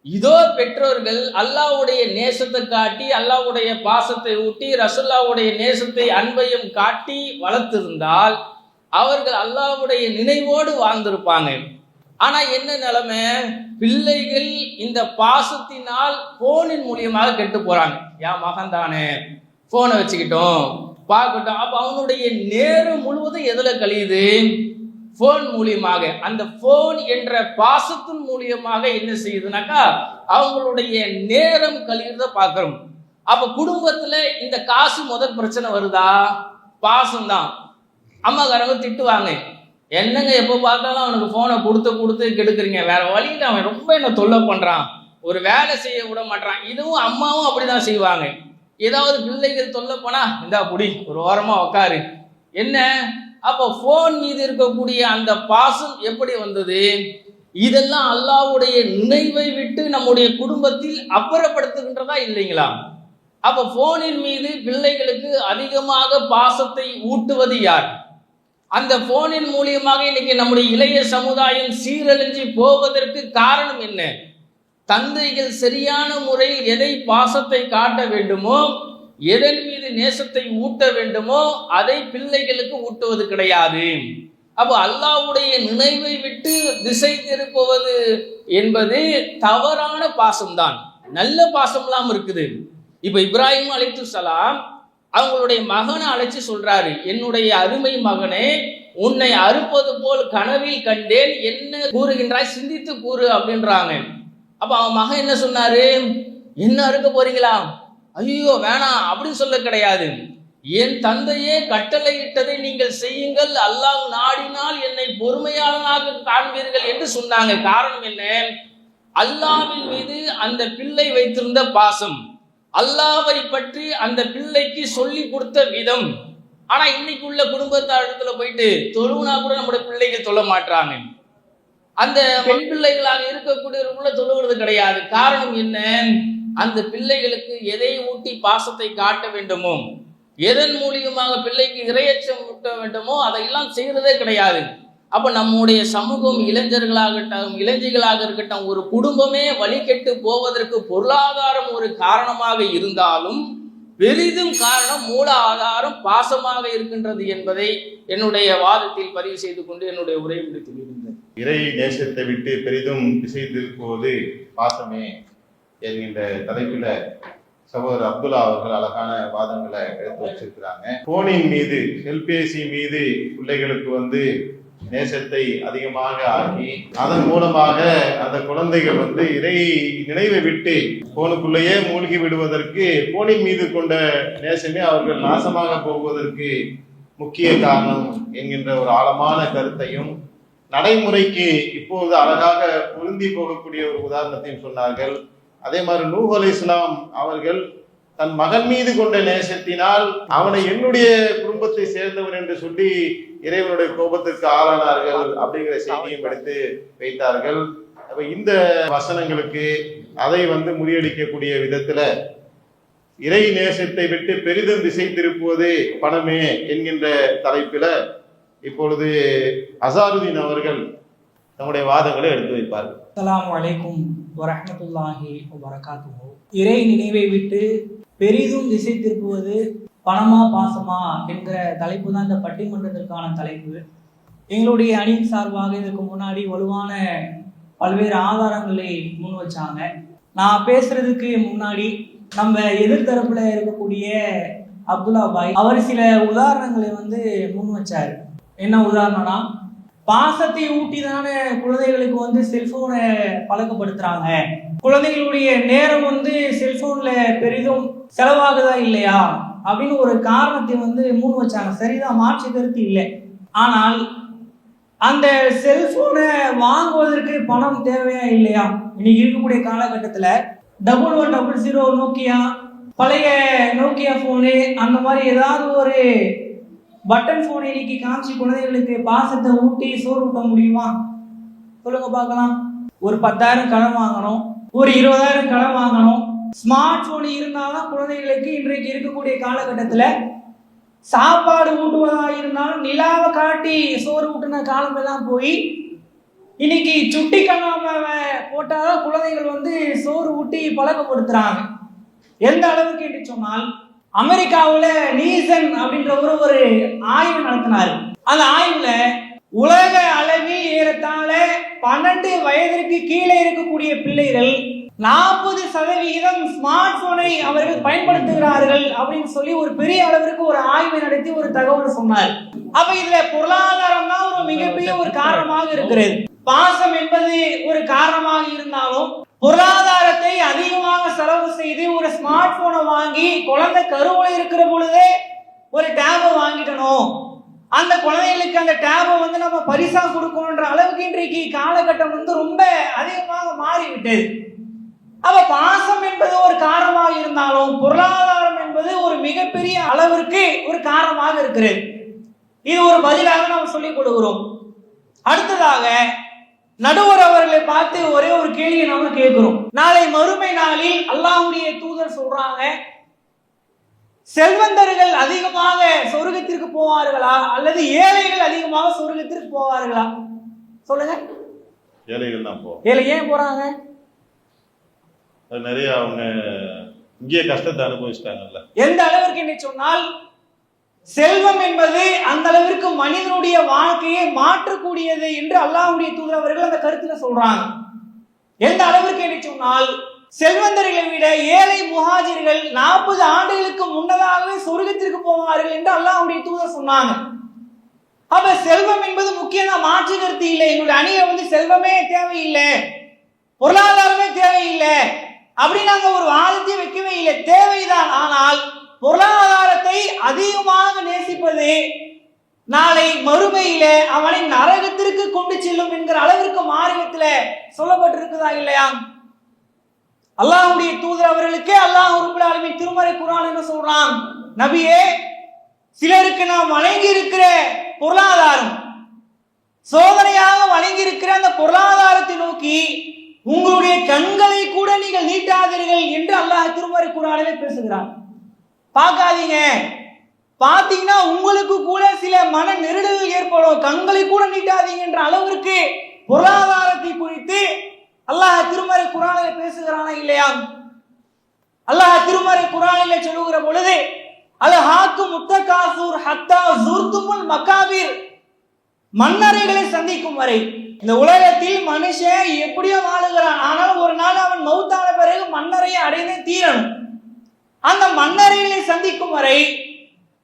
இதோ பெற்றோர்கள் அல்லாஹ்வுடைய நேசத்தை காட்டி, அல்லாஹ்வுடைய பாசத்தை ஊட்டி, ரசூலுல்லாஹ்வுடைய நேசத்தை அன்பையும் காட்டி வளர்த்திருந்தால் அவர்கள் அல்லாஹ்வுடைய நினைவோடு வாழ்ந்திருப்பாங்க. ஆனா என்ன நிலைமை? பிள்ளைகள் இந்த பாசத்தினால் போனின் மூலியமாக கெட்டு போறாங்க. என் மகன் தானே, போனை வச்சுக்கிட்டோம் பார்க்கட்டும். அப்ப அவனுடைய நேரம் முழுவதும் எதுல கழியுது? போன் மூலியமாக. அந்த போன் என்ற பாசத்தின் மூலியமாக என்ன செய்யுதுனாக்கா அவங்களுடைய நேரம் கழிவுறத பார்க்கிறோம். அப்ப குடும்பத்துல இந்த காசு முதல் பிரச்சனை வருதா? பாசம்தான். அம்மாக்காரங்க திட்டுவாங்க, என்னங்க எப்போ பார்த்தாலும் அவனுக்கு போனை கொடுத்து கெடுக்குறீங்க, வேற வழியில அவன் ரொம்ப என்ன தொல்லை பண்றான், ஒரு வேலை செய்ய விட மாட்டான். இதுவும் அம்மாவும் அப்படிதான் செய்வாங்க. ஏதாவது பிள்ளைகள் தொல்லை போனா, இந்தா புடி, ஒரு ஓரமா உக்காரு, என்ன. அப்போ போன் மீது இருக்கக்கூடிய அந்த பாசம் எப்படி வந்தது? இதெல்லாம் அல்லாஹ்வுடைய நினைவை விட்டு நம்முடைய குடும்பத்தில் அப்புறப்படுத்துகின்றதா இல்லைங்களா? அப்ப போனின் மீது பிள்ளைகளுக்கு அதிகமாக பாசத்தை ஊட்டுவது யார்? அந்த போனின் மூலியமாக இன்னைக்கு நம்முடைய இளைய சமுதாயம் சீரழிஞ்சு போவதற்கு காரணம் என்ன? தந்தைகள் சரியான முறையில் எதை பாசத்தை காட்ட வேண்டுமோ, எதன் மீது நேசத்தை ஊட்ட வேண்டுமோ அதை பிள்ளைகளுக்கு ஊட்டுவது கிடையாது. அப்போ அல்லாஹ்வுடைய நினைவை விட்டு திசை திருப்புவது என்பது தவறான பாசம்தான். நல்ல பாசம்லாம் இருக்குது. இப்ப இப்ராஹிம் அலைஹிஸ்ஸலாம் அவங்களுடைய மகனை அழைச்சு சொல்றாரு, என்னுடைய அருமை மகனே, உன்னை அறுப்பது போல் கனவில் கண்டேன், என்ன கூறுகின்றாய், சிந்தித்து கூறு அப்படின்றாங்க. அப்ப அவன் மகன் என்ன சொன்னாரு? என்ன அறுக்க போறீங்களா? ஐயோ வேணாம் அப்படின்னு சொல்ல கிடையாது. என் தந்தையே கட்டளையிட்டதை நீங்கள் செய்யுங்கள், அல்லாஹ் நாடினால் என்னை பொறுமையாளனாக காண்பீர்கள் என்று சொன்னாங்க. காரணம் என்ன? அல்லாஹ்வின் மீது அந்த பிள்ளை வைத்திருந்த பாசம், அல்லாஹ்வை பற்றி அந்த பிள்ளைக்கு சொல்லி கொடுத்த விதம். ஆனா இன்னைக்கு உள்ள குடும்பத்தாரத்துல போயிட்டு தொழுவுனா கூட நம்முடைய பிள்ளைகள் தொழ மாட்டாங்க. அந்த பெண் பிள்ளைகளாக இருக்கக்கூடியவர்களுக்குள்ள தொழுகிறது கிடையாது. காரணம் என்ன? அந்த பிள்ளைகளுக்கு எதை ஊட்டி பாசத்தை காட்ட வேண்டுமோ, எதன் மூலியமாக பிள்ளைக்கு இரையச்சம் ஊட்ட வேண்டுமோ அதையெல்லாம் செய்யறதே கிடையாது. அப்ப நம்முடைய சமூகம், இளைஞர்களாகட்டும் இளைஞர்களாக இருக்கட்டும், ஒரு குடும்பமே வழிகெட்டு போவதற்கு பொருளாதாரம் ஒரு காரணமாக இருந்தாலும் பெரிதும் காரணம் மூல ஆதாரம் பாசமாக இருக்கின்றது என்பதை என்னுடைய வாதத்தில் பதிவு செய்து கொண்டு என்னுடைய உரையை முடித்து விடுகின்றேன். இறை நேசத்தை விட்டு பெரிதும் திசை திருப்புவது பாசமே என்கின்ற தலைப்பில சகோதரர் அப்துல்லா அவர்கள் அழகான வாதங்களை எடுத்து வச்சிருக்கிறாங்க. போனின் மீது, செல்பேசி மீது பிள்ளைகளுக்கு நேசத்தை அதிகமாக ஆக்கி அதன் மூலமாக அந்த குழந்தைகள் இறை நினைவை விட்டு போனுக்குள்ளேயே மூழ்கி விடுவதற்கு, போனின் மீது கொண்ட நேசமே அவர்கள் நாசமாக போவதற்கு முக்கிய காரணம் என்கின்ற ஒரு ஆழமான கருத்தையும் நடைமுறைக்கு இப்போது அழகாக பொருந்தி போகக்கூடிய ஒரு உதாரணத்தையும் சொன்னார்கள். அதே மாதிரி நூஹ் அலைஹிஸ்ஸலாம் அவர்கள் தன் மகன் மீது கொண்ட நேசத்தினால் அவனை என்னுடைய குடும்பத்தை சேர்ந்தவன் என்று சொல்லி இறைவனுடைய கோபத்திற்கு ஆளானார்கள் அப்படிங்கிற செய்தியும் எடுத்து வைத்தார்கள். அப்ப இந்த வசனங்களுக்கு அதை முறியடிக்கக்கூடிய விதத்துல இறை நேசத்தை விட்டு பெரிதும் திசை திருப்புவது பணமே என்கின்ற தலைப்பில இப்பொழுது அசாருதீன் அவர்கள் நம்முடைய வாதங்களை எடுத்து வைப்பார்கள். அஸ்ஸலாமு அலைக்கும் வரஹ்மத்துல்லாஹி வபரகாத்துஹு. இறை நினைவை விட்டு பெரிதும் திசை திருப்புவது பணமா பாசமா என்கிற தலைப்பு தான் இந்த பட்டிமன்றத்திற்கான தலைப்பு. எங்களுடைய அணியின் சார்பாக இதற்கு முன்னாடி வலுவான பல்வேறு ஆதாரங்களை முன் வச்சாங்க. நான் பேசுறதுக்கு முன்னாடி நம்ம எதிர்த்தரப்புல இருக்கக்கூடிய அப்துல்லா பாய் அவர் சில உதாரணங்களை முன் வச்சாரு. என்ன உதாரணம்னா, பாசத்தை ஊட்டி தானே குழந்தைகளுக்கு செல்போனை பழக்கப்படுத்துறாங்க, குழந்தைகளுடைய நேரம் செல்போன்ல பெரிதும் செலவாகுதா இல்லையா அப்படின்னு ஒரு காரணத்தை முன் வச்சாங்க. சரிதான், மாற்று கருத்து இல்லை. ஆனால் அந்த செல்போனை வாங்குவதற்கு பணம் தேவையா இல்லையா? இன்னைக்கு இருக்கக்கூடிய காலகட்டத்துல 1100 நோக்கியா, பழைய நோக்கியா போனு, அந்த மாதிரி ஏதாவது ஒரு பட்டன் போன் இன்னைக்கு காமிச்சு குழந்தைகளுக்கு பாசத்தை ஊட்டி சோறு ஊட்ட முடியுமா? சொல்லுங்க பார்க்கலாம். ஒரு 10,000 கடன் வாங்கணும், ஒரு 20,000 கடன் வாங்கணும். ஸ்மார்ட் போன் இருந்தாலும் குழந்தைகளுக்கு இன்றைக்கு இருக்கக்கூடிய காலகட்டத்துல சாப்பாடு ஊட்டுவதா இருந்தாலும் நிலாவை காட்டி சோறு ஊட்டின காலம் எல்லாம் போய் இன்னைக்கு சுட்டி கண்ணாம போட்டாதான் குழந்தைகள் சோறு ஊட்டி பழக்கப்படுத்துறாங்க. எந்த அளவுக்கு என்று சொன்னால், அமெரிக்காவுல நீசன் அப்படின்ற ஒரு ஆய்வு நடத்தினாரு. அந்த ஆய்வுல உலக அளவில் ஏறத்தாழ 12 வயதிற்கு கீழே இருக்கக்கூடிய பிள்ளைகள் 40% ஸ்மார்ட் போனை அவர்கள் பயன்படுத்துகிறார்கள் அப்படின்னு சொல்லி ஒரு பெரிய அளவிற்கு ஒரு ஆய்வை நடத்தி ஒரு தகவல் சொன்னார். அப்ப இதுல பொருளாதாரம் தான் ஒரு மிகப்பெரிய ஒரு காரணமாக இருக்கிறது. பாசம் என்பது ஒரு காரணமாக இருந்தாலும் பொருளாதாரத்தை அதிகமாக செலவு செய்து ஒரு ஸ்மார்ட் போனை வாங்கி குழந்தை கருவுல இருக்கிற பொழுதே ஒரு டேபை வாங்கிட்டணும், அந்த குழந்தைகளுக்கு அந்த டேபை நம்ம பரிசா கொடுக்கணும்ன்ற அளவுக்கு இன்றைக்கு காலகட்டம் ரொம்ப அதிகமாக மாறிவிட்டது. அப்ப பாசம் என்பது ஒரு காரணமாக இருந்தாலும் பொருளாதாரம் என்பது ஒரு மிகப்பெரிய அளவிற்கு ஒரு காரணமாக இருக்கிறது. இது ஒரு பதிலாக நாம் சொல்லிக் கொடுக்கிறோம். அடுத்ததாக நடுவர் அவர்களை பார்த்து ஒரே ஒரு கேள்வியை நாம கேட்கிறோம். நாளை மறுமை நாளில் அல்லாஹ்வுடைய தூதர் சொல்றாங்க, செல்வந்தர்கள் அதிகமாக சொர்க்கத்திற்கு போவார்களா அல்லது ஏழைகள் அதிகமாக சொர்க்கத்திற்கு போவார்களா? சொல்லுங்க. ஏழைகள் தான் போவாங்க. ஏழை ஏன் போறாங்க? நிறைய அவங்க இங்கே கஷ்டத்தை அனுபவிச்சிட்டாங்கல்ல. எந்த அளவிற்கு என்று சொன்னால், செல்வம் என்பது அந்த அளவிற்கு மனிதனுடைய வாழ்க்கையை மாற்றக்கூடியது என்று அல்லாஹ்வுடைய தூதர் அவர்கள் அந்த கருத்துல சொல்றாங்க. எந்த அளவிற்கு என்று சொன்னால், செல்வந்தர்களை விட ஏழை முஹாஜிர்கள் 40 ஆண்டுகளுக்கு முன்னதாகவே சொர்க்கத்திற்கு போவார்கள் என்று அல்லாஹ்வுடைய தூதர் சொன்னாங்க. அப்ப செல்வம் என்பது முக்கியமா மாற்று கருத்து இல்லை. எங்களுடைய அணியை செல்வமே தேவையில்லை, பொருளாதாரமே தேவையில்லை அப்படி நாங்க ஒரு வாதத்தை வைக்கவே இல்லை, தேவைதான். ஆனால் பொருளாதாரத்தை அதிகமாக நேசிப்பது நாளை மறுமையில அவனை நரகத்திற்கு கொண்டு செல்லும் என்கிற அளவிற்கு மார்க்கத்துல சொல்லப்பட்டிருக்குதா இல்லையா? அல்லாஹ்வுடைய தூதர் அவர்களுக்கே அல்லாஹ் ரப்பல் ஆலமீன் திருமறை குர்ஆன் என்ன சொல்றான்? நபியே, சிலருக்கு நாம் வழங்கி இருக்கிற பொருளாதாரம், சோதனையாக வழங்கி இருக்கிற அந்த பொருளாதாரத்தை நோக்கி உங்களுடைய கண்களை கூட நீங்கள் நீட்டாதீர்கள் என்று அல்லாஹ் திருமறை குர்ஆனிலே பேசுகிறான். பார்க்காதீங்க, பார்த்தீங்கன்னா உங்களுக்கு கூட சில மன நெருடல்கள் ஏற்படும், கண்களை கூட நீட்டாதீங்க என்ற அளவிற்கு பொருளாதாரத்தை குறித்து அல்லாஹ் திருமறை குர்ஆனிலே பேசுகிறானா இல்லையா? அல்லாஹ் திருமறை குர்ஆனிலே சொல்லுகிற பொழுது, அல்ஹாக்கு முத்தகாசூர் ஹத்தா ஜுர்துமுல் மகாபிர், மன்னரைகளை சந்திக்கும் வரை இந்த உலகத்தில் மனுஷன் எப்படியோ வாழுகிறான், ஆனால் ஒரு நாள் அவன் மௌத்தான பிறகு மன்னரையை அடைந்தே தீரணும். அந்த மன்னரைகளை சந்திக்கும் வரை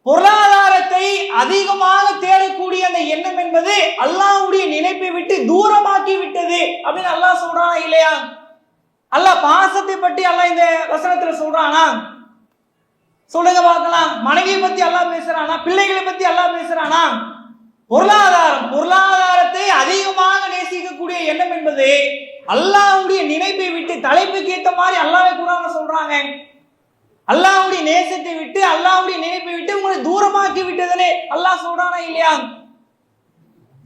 பொருளாதாரத்தை அதிகமாக தேடக்கூடிய அந்த எண்ணம் என்பது அல்லாஹ்வுடைய நினைப்பை விட்டு தூரமாக்கி விட்டது அப்படின்னு அல்லாஹ் சொல்றானா இல்லையா? அல்லாஹ் பாசத்தை பற்றி அல்லாஹ் இந்த வசனத்துல சொல்றானா? சொல்லுங்க பார்க்கலாம். மனைவியை பத்தி அல்லாஹ் பேசுறானா? பிள்ளைகளை பத்தி அல்லாஹ் பேசுறானா? பொருளாதாரத்தை அதிகமாக இருக்கக்கூடிய எண்ணம் என்பது அல்லாஹ்வுடைய நினைப்பை விட்டு, தலைப்புக்கு ஏற்ற மாதிரி அல்லாஹ்வே குர்ஆன்ல சொல்றாங்க, அல்லாஹ்வுடைய நேசத்தை விட்டு, அல்லாஹ்வுடைய நினைப்பை விட்டு உங்களை தூரமாக்கி விட்டதனே அல்லாஹ் சொல்றானா இல்லையா?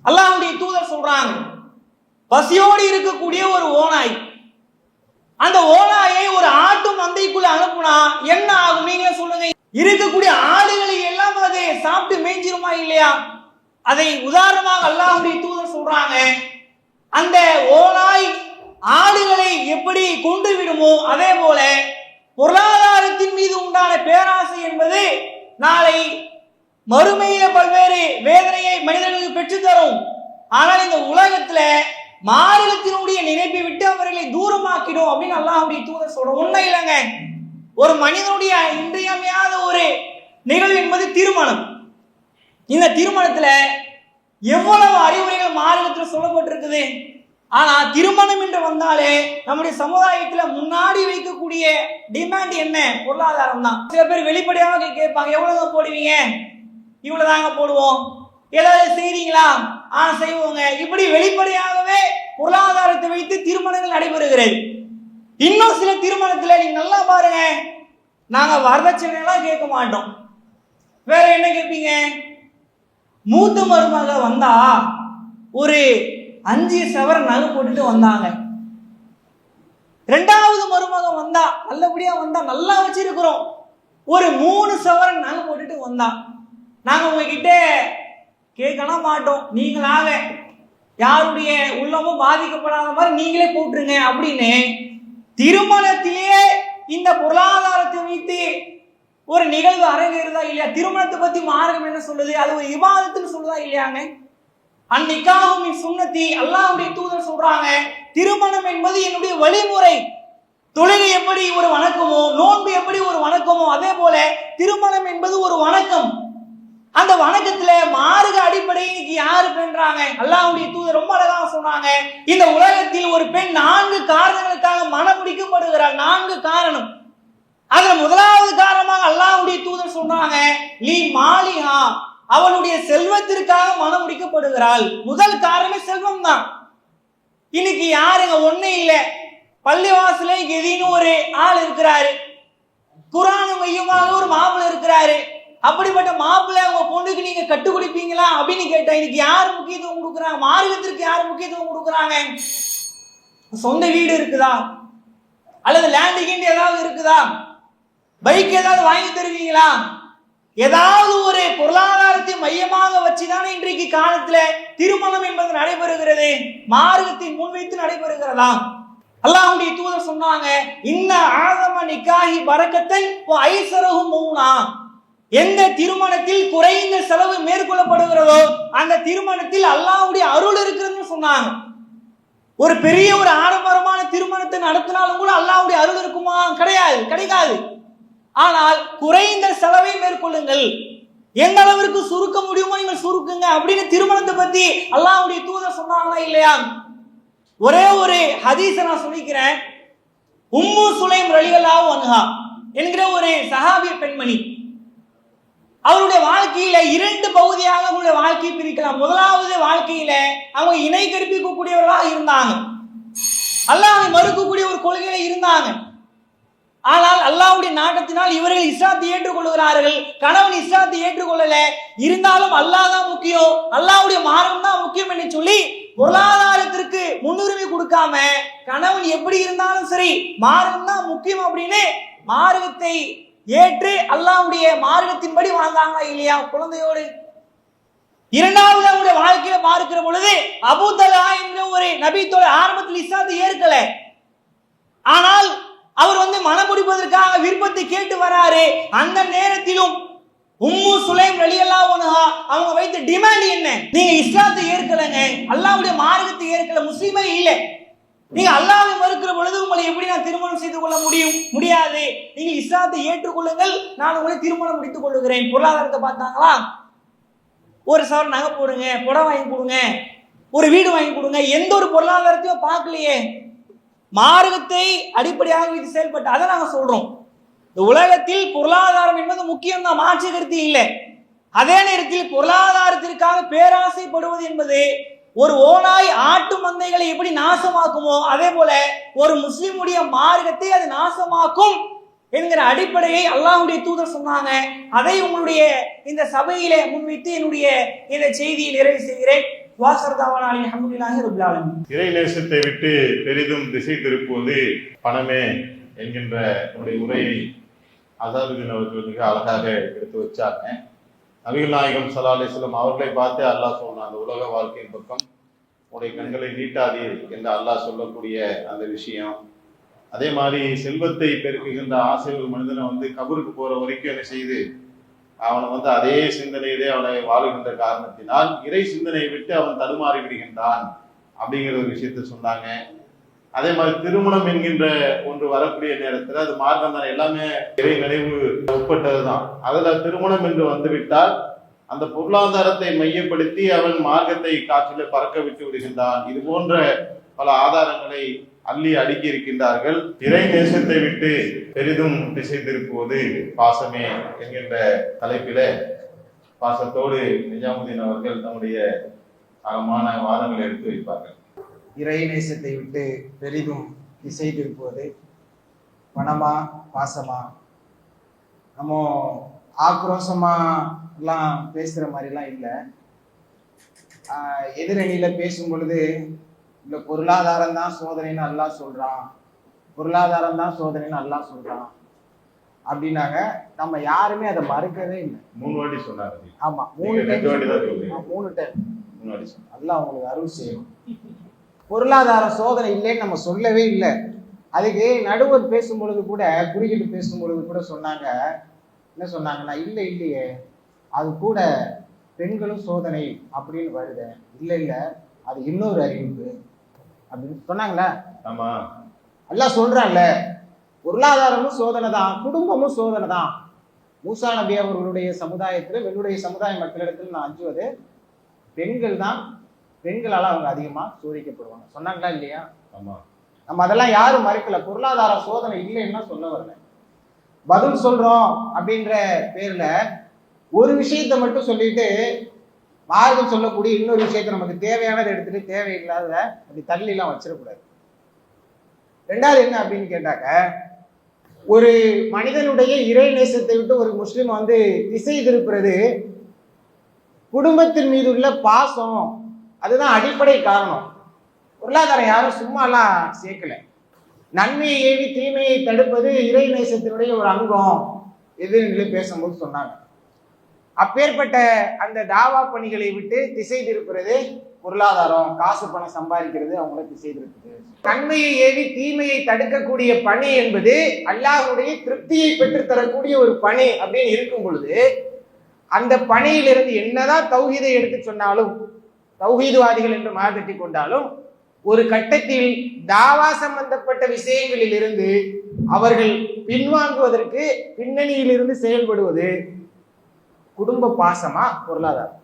அல்லாஹ்வுடைய தூதர் சொல்றாங்க, பசியோடு இருக்கக்கூடிய ஒரு ஓநாய், அந்த ஓநாயை ஒரு ஆட்டு மந்தைக்குள்ள அனுப்புனா என்ன ஆகும்? நீங்களே சொல்லுங்க. இருக்கக்கூடிய ஆடுகளை எல்லாம் அதை சாப்பிட்டு மேய்ஞ்சிருமா இல்லையா? அதை உதாரணமாக அல்லாஹ்வுடைய தூதர் சொல்றாங்க, அந்த ஓநாய் ஆடுகளை எப்படி கொண்டு விடுமோ அதே போல பொருளாதாரத்தின் மீது உண்டான பேராசை என்பது நாளை மறுமையில பல்வேறு வேதனையை மனிதர்களுக்கு பெற்றுத்தரும். ஆனால் இந்த உலகத்துல மார்க்கத்தினுடைய நினைப்பை விட்டு அவர்களை தூரமாக்கிடும் அப்படின்னு அல்லாஹ்வுடைய தூதர் சொல்றோம். உண்மை இல்லைங்க. ஒரு மனிதனுடைய இன்றியமையாத ஒரு நிகழ்வு என்பது திருமணம். இந்த திருமணத்துல எவ்வளவு அறிவுரைகள் மார்க்கத்தில் சொல்லப்பட்டிருக்குது. ஆனா திருமணம் என்று வந்தாலே நம்முடைய சமுதாயத்துல முன்னாடி வைக்கக்கூடிய டிமாண்ட் என்ன? பொருளாதாரம் தான். சில பேர் வெளிப்படையாக கேட்பாங்க, எவ்வளவு போடுவீங்க? இவ்வளவுதாங்க போடுவோம். ஏதாவது செய்றீங்களா? செய்வோங்க. இப்படி வெளிப்படையாகவே பொருளாதாரத்தை வைத்து திருமணங்கள் நடைபெறுகிறது. இன்னும் சில திருமணத்துல நீங்க நல்லா பாருங்க, நாங்க வரதட்சணை எல்லாம் கேட்க மாட்டோம். வேற என்ன கேட்பீங்க? மூத்த மருமக வந்தா ஒரு 5 சவரன் நகை போட்டுட்டு வந்தாங்க. 2வது மருமக வந்தா நல்லபடியா வந்தா, நல்லா வச்சிருக்கிறோம், ஒரு 3 சவரன் நகை போட்டுட்டு வந்தா, நாங்க உங்ககிட்ட கேட்கலாம் மாட்டோம், நீங்களாக யாருடைய உள்ளமும் பாதிக்கப்படாத மாதிரி நீங்களே போட்டுருங்க அப்படின்னு திருமணத்திலேயே இந்த பொருளாதாரத்தை வைத்து ஒரு நிகழ்வு அரங்கேறுதா இல்லையா? திருமணத்தை பத்தி மார்க்கம் என்ன சொல்லுது? அது ஒரு இபாதத்துன்னு சொல்லுதா இல்லையாங்க? அந்நிக்காஹு மின் சுன்னத்தி, அல்லாஹ்வுடைய தூதர் சொல்றாங்க, திருமணம் என்பது என்னுடைய வழிமுறை. தொழுகை எப்படி ஒரு வணக்கமோ, நோன்பு எப்படி ஒரு வணக்கமோ, அதே போல திருமணம் என்பது ஒரு வணக்கம். அந்த வணக்கத்துல மார்க்க அடிப்படையில் யாரு பெண்றாங்க? அல்லாஹ்வுடைய தூதர் ரொம்ப அழகாக சொன்னாங்க, இந்த உலகத்தில் ஒரு பெண் 4 காரணங்களுக்காக மனம் முடிக்கப்படுகிறார். 4 காரணம். அதுல முதலாவது காரணமாக அல்லாஹ்வுடைய தூதர் சொன்னாங்க, லீ மாலிஹா, அவளுடைய செல்வத்திற்காக மனம் முடிக்கப்படுகிறாள். முதல் காரணமே செல்வம் தான். இன்னைக்கு யாருங்க ஒண்ணே இல்ல, பள்ளிவாசல எதின்னு ஒரு ஆள் இருக்கிறாரு, குர்ஆன் மையமாக ஒரு மாப்பிள்ளை இருக்கிறாரு, அப்படிப்பட்ட மாப்பிள்ளை உங்க பொண்ணுக்கு நீங்க கட்டு கொடுப்பீங்களா அப்படின்னு கேட்டா இன்னைக்கு யார் முக்கியத்துவம் கொடுக்குறாங்க? மார்க்கத்திற்கு யார் முக்கியத்துவம் கொடுக்குறாங்க? சொந்த வீடு இருக்குதா, அல்லது லேண்ட் கீண்டு ஏதாவது இருக்குதா, பைக் ஏதாவது வாங்கி தருவீங்களா? ஏதாவது ஒரு பொருளாதாரத்தை மையமாக வச்சுதானே இன்றைக்கு காலத்துல திருமணம் என்பது நடைபெறுகிறது. மார்க்கத்தை முன்வைத்து நடைபெறுகிறதா? அல்லாஹ்வுடைய தூதர் சொன்னாங்க, இன்ன ஆதம நிக்காஹி பரக்கத்தன் ஐஸரஹு மௌனா, எந்த திருமணத்தில் குறைந்த செலவு மேற்கொள்ளப்படுகிறதோ அந்த திருமணத்தில் அல்லாஹ்வுடைய அருள் இருக்கிறதுன்னு சொன்னாங்க. ஒரு பெரிய ஒரு ஆடம்பரமான திருமணத்தை நடத்தினாலும் கூட அல்லாஹ்வுடைய அருள் இருக்குமா? கிடையாது, கிடைக்காது. ஆனால் குறைந்த செலவை மேற்கொள்ளுங்கள், எந்த அளவிற்கு சுருக்க முடியுமோ நீங்கள் சுருக்குங்க அப்படின்னு திருமணத்தை பத்தி அல்லாஹ்வுடைய தூதர் சொன்னாங்களா இல்லையா? ஒரே ஒரு ஹதீஸை நான் சொல்லிக்கிறேன். உம்மு சுலைம் ரலியல்லாஹு அன்ஹா என்கிற ஒரு சஹாபிய பெண்மணி, அவருடைய வாழ்க்கையில 2 பகுதியாக அவங்களுடைய வாழ்க்கையை பிரிக்கலாம். முதலாவது வாழ்க்கையில அவங்க இணை கற்பிக்கக்கூடியவர்களாக இருந்தாங்க, அல்லாஹ்வை மறுக்கக்கூடிய ஒரு கொள்கையில இருந்தாங்க. ஆனால் அல்லாஹ்வுடைய நாட்டத்தினால் இவர்கள் இஸ்லாத்தை ஏற்றுக்கொள்கிறார்கள். கணவன் இஸ்லாத்தை ஏற்றுக்கொள்ளல, இருந்தாலும் அல்லாஹ் தான் முக்கியம், அல்லாஹ்வுடைய மார்க்கம் தான் முக்கியம் என்று சொல்லி பொருளாதாரத்திற்கு முன்னுரிமை கொடுக்காம கணவன் எப்படி இருந்தாலும் சரி மார்க்கம் தான் முக்கியம் அப்படின்னு மார்க்கத்தை ஏற்று அல்லாஹ்வுடைய மார்க்கத்தின்படி வாழ்ந்தாங்களா இல்லையா குழந்தையோடு? இரண்டாவது அவருடைய வாழ்க்கையில பார்க்கிற பொழுது அபூ தல்ஹா என்ற ஒரு நபித்தோட ஆரம்பத்தில் இஸ்லாத்தை ஏற்கல, ஆனால் அவர் மனம் முடிப்பதற்காக விருப்பத்தை கேட்டு வராரு. அந்த நேரத்திலும் உம்மு சுலைம் ரலியல்லாஹு அன்ஹா அவங்க வைத்த டிமாண்ட் என்ன? நீங்க இஸ்லாத்தை ஏற்கலங்க, அல்லாஹ்வுடைய மார்க்கத்தை ஏற்கல, முஸ்லிமே இல்லை, நீங்க அல்லாஹ்வை மறுக்கிற பொழுது உங்களை எப்படி நான் திருமணம் செய்து கொள்ள முடியாது, நீங்க இஸ்லாத்தை ஏற்றுக்கொள்ளுங்கள், நான் உங்களை திருமணம் முடித்துக் கொள்ளுகிறேன். பொருளாதாரத்தை பார்த்தாங்களா? ஒரு சவரன் நகை போடுங்க, புடவை வாங்கி கொடுங்க, ஒரு வீடு வாங்கி கொடுங்க, எந்த ஒரு பொருளாதாரத்தையும் பார்க்கலையே. மார்க்கத்தை அடிப்படையாக வைத்து செயல்பட்டு அதை நாங்க சொல்றோம். இந்த உலகத்தில் பொருளாதாரம் என்பது முக்கியம் தான், மாற்று கருத்து இல்லை. அதே நேரத்தில் பொருளாதாரத்திற்காக பேராசைப்படுவது என்பது ஒரு ஓநாய் ஆட்டு மந்தைகளை எப்படி நாசமாக்குமோ அதே போல ஒரு முஸ்லிமுடைய மார்க்கத்தை அது நாசமாக்கும் என்கிற அடிப்படையை அல்லாஹ்வுடைய தூதர் சொன்னாங்க. அதை உங்களுடைய இந்த சபையிலே முன்வைத்து என்னுடைய இந்த செய்தியை நிறைவு செய்கிறேன். இறை நேசத்தை விட்டு பெரிதும் திசை திருப்புவது பணமே என்கின்ற உரையை அசாதுதீன் அவர்கள் மிக அழகாக எடுத்து வச்சாங்க. நபிகள் நாயகம் ஸல்லல்லாஹு அலைஹி வஸல்லம் அவர்களை பார்த்து அல்லாஹ் சொன்னான், அந்த உலக வாழ்க்கையின் பக்கம் உடைய கண்களை நீட்டாதீர் என்று அல்லாஹ் சொல்லக்கூடிய அந்த விஷயம். அதே மாதிரி செல்வத்தை பெருக்குகின்ற ஆசை ஒரு மனிதனை கபருக்கு போற வரைக்கும் என்ன செய்து அவனை அதே சிந்தனையிலே அவனை வாழுகின்ற காரணத்தினால் இறை சிந்தனையை விட்டு அவன் தடுமாறி விடுகின்றான் அப்படிங்கிற ஒரு விஷயத்த சொன்னாங்க. அதே மாதிரி திருமணம் என்கின்ற ஒன்று வரக்கூடிய நேரத்தில் அது மார்க்கம் தான், எல்லாமே இறை நினைவு உட்பட்டதுதான். அதுல திருமணம் என்று வந்துவிட்டால் அந்த பொருளாதாரத்தை மையப்படுத்தி அவன் மார்க்கத்தை காற்றில பறக்க விட்டு விடுகின்றான். இது போன்ற பல ஆதாரங்களை அள்ளி அடுக்கி இருக்கின்றார்கள். இறை நேசத்தை விட்டு பெரிதும் திசை திருப்புவது பாசமே என்கின்ற தலைப்பில பாசத்தோடு நிஜாமுதீன் அவர்கள் தம்முடைய அகமான வாதங்களை எடுத்து வைப்பார்கள். இறை நேசத்தை விட்டு பெரிதும் திசை திருப்புவது பணமா பாசமா? நம்ம ஆக்ரோஷமா எல்லாம் பேசுற மாதிரிலாம் இல்லை. எதிரணியில பேசும் பொழுது இந்த பொருளாதாரம் தான் சோதனைன்னு அல்லாஹ் சொல்றான், பொருளாதாரம் தான் சோதனைன்னு அல்லாஹ் சொல்றான் அப்படின்னாங்க. நம்ம யாருமே அதை மறுக்கவே இல்லை. 3 வாட்டி சொன்னாங்க. ஆமா, 3 டைம் அல்லாஹ் உங்களுக்கு அருள் செய்யணும். பொருளாதார சோதனை இல்லைன்னு நம்ம சொல்லவே இல்லை. அதுக்கு நடுவர் பேசும் பொழுது கூட, குறுக்கிட்டு பேசும் பொழுது கூட சொன்னாங்க, என்ன சொன்னாங்கன்னா, இல்லையே அது கூட பெண்களும் சோதனை அப்படின்னு வருது, இல்லை அது இன்னொரு அறிவிப்பு அப்படின்னு சொன்னாங்களே. ஆமா, அல்லாஹ் சொல்றான்ல, பொருளாதாரமும் சோதனை தான், குடும்பமும் சோதனை தான். மூசா நபி அவர்களுடைய சமுதாயத்தில், என்னுடைய சமுதாய மக்களிடத்தில் நான் அஞ்சுவது பெண்கள் தான். பெண்களால் அவங்க அதிகமா சோதிக்கப்படுவாங்க சொன்னாங்களா இல்லையா? ஆமா, நம்ம அதெல்லாம் யாரும் மறுக்கல. பொருளாதார சோதனை இல்லைன்னா சொல்ல வரல, பதில் சொல்றோம் அப்படின்ற பேர்ல ஒரு விஷயத்த மட்டும் சொல்லிட்டு மார்க்கம் சொல்லக்கூடிய இன்னொரு விஷயத்த நமக்கு தேவையானதை எடுத்துட்டு தேவையில்லாத அப்படி தள்ளிலாம் வச்சிடக்கூடாது. ரெண்டாவது என்ன அப்படின்னு கேட்டாக்க, ஒரு மனிதனுடைய இறை நேசத்தை விட்டு ஒரு முஸ்லிம் திசை திருப்புறது குடும்பத்தின் மீது உள்ள பாசம், அதுதான் அடிப்படை காரணம். பொருளாதாரம் யாரும் சும்மாலாம் சேர்க்கல. நன்மையை ஏவி தீமையை தடுப்பது இறை நேசத்தினுடைய ஒரு அங்கம் எதிர்நிலை பேசும்போது சொன்னாங்க. அப்பேற்பட்ட அந்த தாவா பணிகளை விட்டு திசை திருப்புறது பொருளாதாரம், காசு பணம் சம்பாதிக்கிறது அவங்கள திசை திருப்புது. நன்மையை ஏவி தீமையை தடுக்கக்கூடிய பணி என்பது அல்லாஹ்வுடைய திருப்தியை பெற்றுத்தரக்கூடிய ஒரு பணி அப்படின்னு இருக்கும் பொழுது, அந்த பணியிலிருந்து என்னதான் தௌஹீதை எடுத்து சொன்னாலும், தௌஹீதுவாதிகள் என்று மார்த்தட்டி கொண்டாலும், ஒரு கட்டத்தில் தாவா சம்பந்தப்பட்ட விஷயங்களில் இருந்து அவர்கள் பின்வாங்குவதற்கு பின்னணியில் இருந்து செயல்படுவது குடும்ப பாசமா பொருளாதாரம்?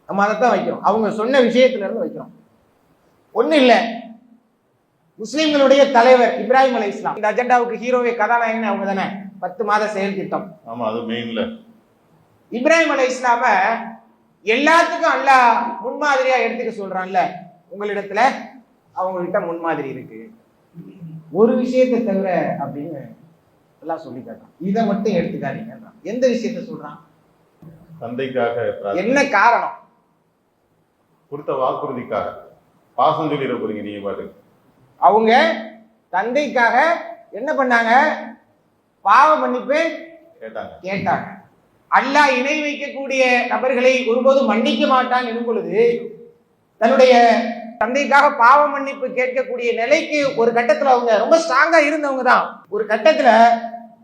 நம்ம அதைத்தான் வைக்கிறோம். அவங்க சொன்ன விஷயத்துல இருந்து வைக்கிறோம். ஒண்ணு இல்ல, முஸ்லிம்களுடைய தலைவர் இப்ராஹிம் அலைஹிஸ்ஸலாம், இந்த அஜெண்டாவுக்கு ஹீரோவே கதாநாயகன் அவங்க தானே. 10 மாத செயல் திட்டம். ஆமா, அது மெயின்ல. இப்ராஹிம் அலைஹிஸ்ஸலாம எல்லாத்துக்கும் அல்லாஹ் முன்மாதிரியா எடுத்துக்க சொல்றான்ல. உங்களிடத்துல அவங்ககிட்ட முன்மாதிரி இருக்கு, ஒரு விஷயத்தை தவிர அப்படின்னு எல்லாம் சொல்லி காட்டான். இதை மட்டும் எடுத்துக்காதீங்க. எந்த விஷயத்த சொல்றான்? தந்தைக்காக. என்ன காரணம்? கொடுத்த வாக்குறுதிக்காக. பாசம் சொல்லிட போறீங்க நீங்க பாட்டு. அவங்க தந்தைக்காக என்ன பண்ணாங்க? பாவ மன்னிப்பு கேட்டாங்க. அல்லாஹ் இணை வைக்கக்கூடிய நபர்களை ஒருபோதும் மன்னிக்க மாட்டான் எனும் பொழுது, தன்னுடைய தந்தைக்காக பாவ மன்னிப்பு கேட்கக்கூடிய நிலைக்கு ஒரு கட்டத்துல அவங்க ரொம்ப ஸ்ட்ராங்கா இருந்தவங்க தான். ஒரு கட்டத்துல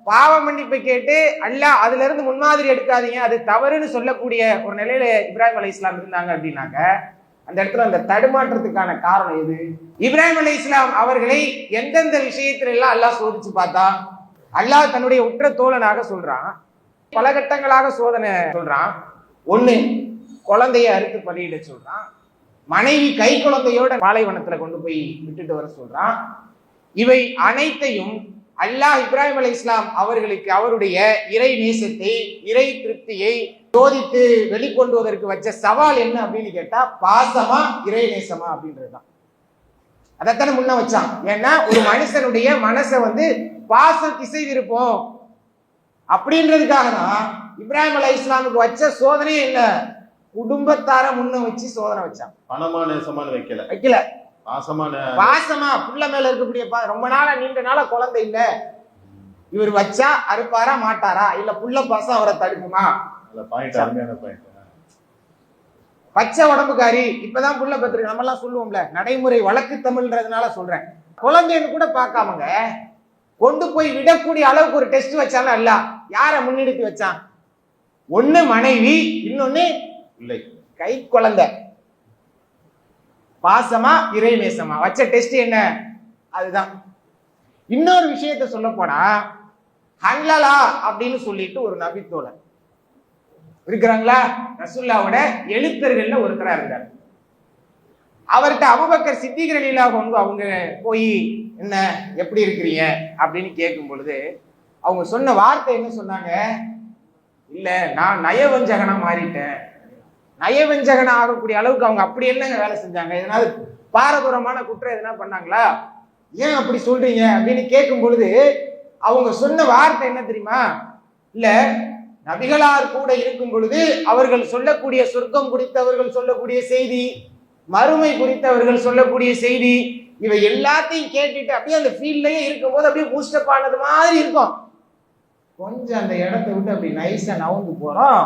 பாவ மன்னிப்பை கேட்டு அல்லாஹ் அதுல இருந்து முன்மாதிரி எடுக்காதீங்க, அது தவறுன்னு சொல்லக்கூடிய ஒரு நிலையில இப்ராஹிம் அலைஹிஸ்ஸலாம் இருந்தாங்க அப்படின்னாக்க, அந்த இடத்துல அந்த தடுமாற்றத்துக்கான காரணம் எது? இப்ராஹிம் அலைஹிஸ்ஸலாம் அவர்களை எந்தெந்த விஷயத்துல எல்லாம் அல்லாஹ் சோதிச்சு பார்த்தா? அல்லாஹ் தன்னுடைய உற்ற தோழனாக சொல்றான், பல கட்டங்களாக சோதனை சொல்றான். ஒண்ணு, குழந்தைய அறுத்து பலியிட சொல்றான். மனைவி கை குழந்தையோட பாலைவனத்துல கொண்டு போய் விட்டுட்டு வர சொல்றான். இவை அனைத்தையும் அல்லாஹ் இப்ராஹிம் அலைஹிஸ்ஸலாம் அவர்களுக்கு அவருடைய இறை நேசத்தை, இறை திருப்தியை சோதித்து வெளிக்கொண்டுவதற்கு வச்ச சவால் என்ன அப்படின்னு கேட்டா பாசமா இறைநேசமா அப்படின்றதுதான். அதைத்தானே முன்ன வச்சான். ஏன்னா ஒரு மனுஷனுடைய மனசை பாசம் திசை திருப்போம் அப்படின்றதுக்காக தான் இப்ராஹிம் அலைஹிஸ்ஸலாமுக்கு வச்ச சோதனை என்ன, குடும்பத்தார முன்ன வச்சு சோதனை வச்சான். பணமா நேசமானு வைக்கல, பாசமா புள்ள மேல இருக்கக்கூடிய ரொம்ப நாளா நீண்ட நாளா குழந்தை இல்ல, இவர் வச்சா அறுப்பாரா மாட்டாரா, இல்ல புள்ள பாசம் அவரை தடுக்குமா. பச்சை உடம்புக்காரி இப்பதான் புள்ள பத்திரிக்கை நம்ம எல்லாம் சொல்லுவோம்ல, நடைமுறை வழக்கு தமிழ்ன்றதுனால சொல்றேன். குழந்தைன்னு கூட பார்க்காமங்க கொண்டு போய் விடக்கூடிய அளவுக்கு ஒரு டெஸ்ட் வச்சாலும் அல்ல. யார முன்னிறுத்தி வச்சான்? ஒண்ணு மனைவி, இன்னொன்னு இல்லை கை குழந்தை. பாசமா இறைநேசமா வச்ச டெஸ்ட் என்ன? அதுதான். இன்னொரு விஷயத்த சொல்ல போனா ஹன்லலா அப்படின்னு சொல்லிட்டு ஒரு நபித்தோழர் இருக்கிறாங்களா, ரசூலுல்லாஹ்வோட எழுத்தர்கள்ல ஒருத்தரா இருந்தார். அவர்கிட்ட அபூபக்கர் சித்திக் ரலியல்லாஹு அன்ஹு அவங்க போய் என்ன எப்படி இருக்கிறீங்க அப்படின்னு கேட்கும் பொழுது அவங்க சொன்ன வார்த்தை என்ன சொன்னாங்க? இல்ல நான் நயவஞ்சகனா மாறிட்டேன். நயவஞ்சகனா ஆகக்கூடிய அளவுக்கு அவங்க அப்படி என்னங்க வேலை செஞ்சாங்க? எதனால பாரதூரமான குற்றம் எதனா பண்ணாங்களா? ஏன் அப்படி சொல்றீங்க அப்படின்னு கேட்கும் பொழுது அவங்க சொன்ன வார்த்தை என்ன தெரியுமா? இல்ல நபிகளார் கூட இருக்கும் பொழுது அவர்கள் சொல்லக்கூடிய சொர்க்கம் குறித்து அவர்கள் சொல்லக்கூடிய செய்தி, மறுமை குறித்து அவர்கள் சொல்லக்கூடிய செய்தி, இவை எல்லாத்தையும் கேட்டுட்டு அப்படியே அந்த ஃபீல்ட்லயே இருக்கும் போது அப்படியே பூஸ்டப் ஆனது மாதிரி இருக்கும். கொஞ்சம் அந்த இடத்த விட்டு அப்படி நைஸா நவுந்து போறோம்,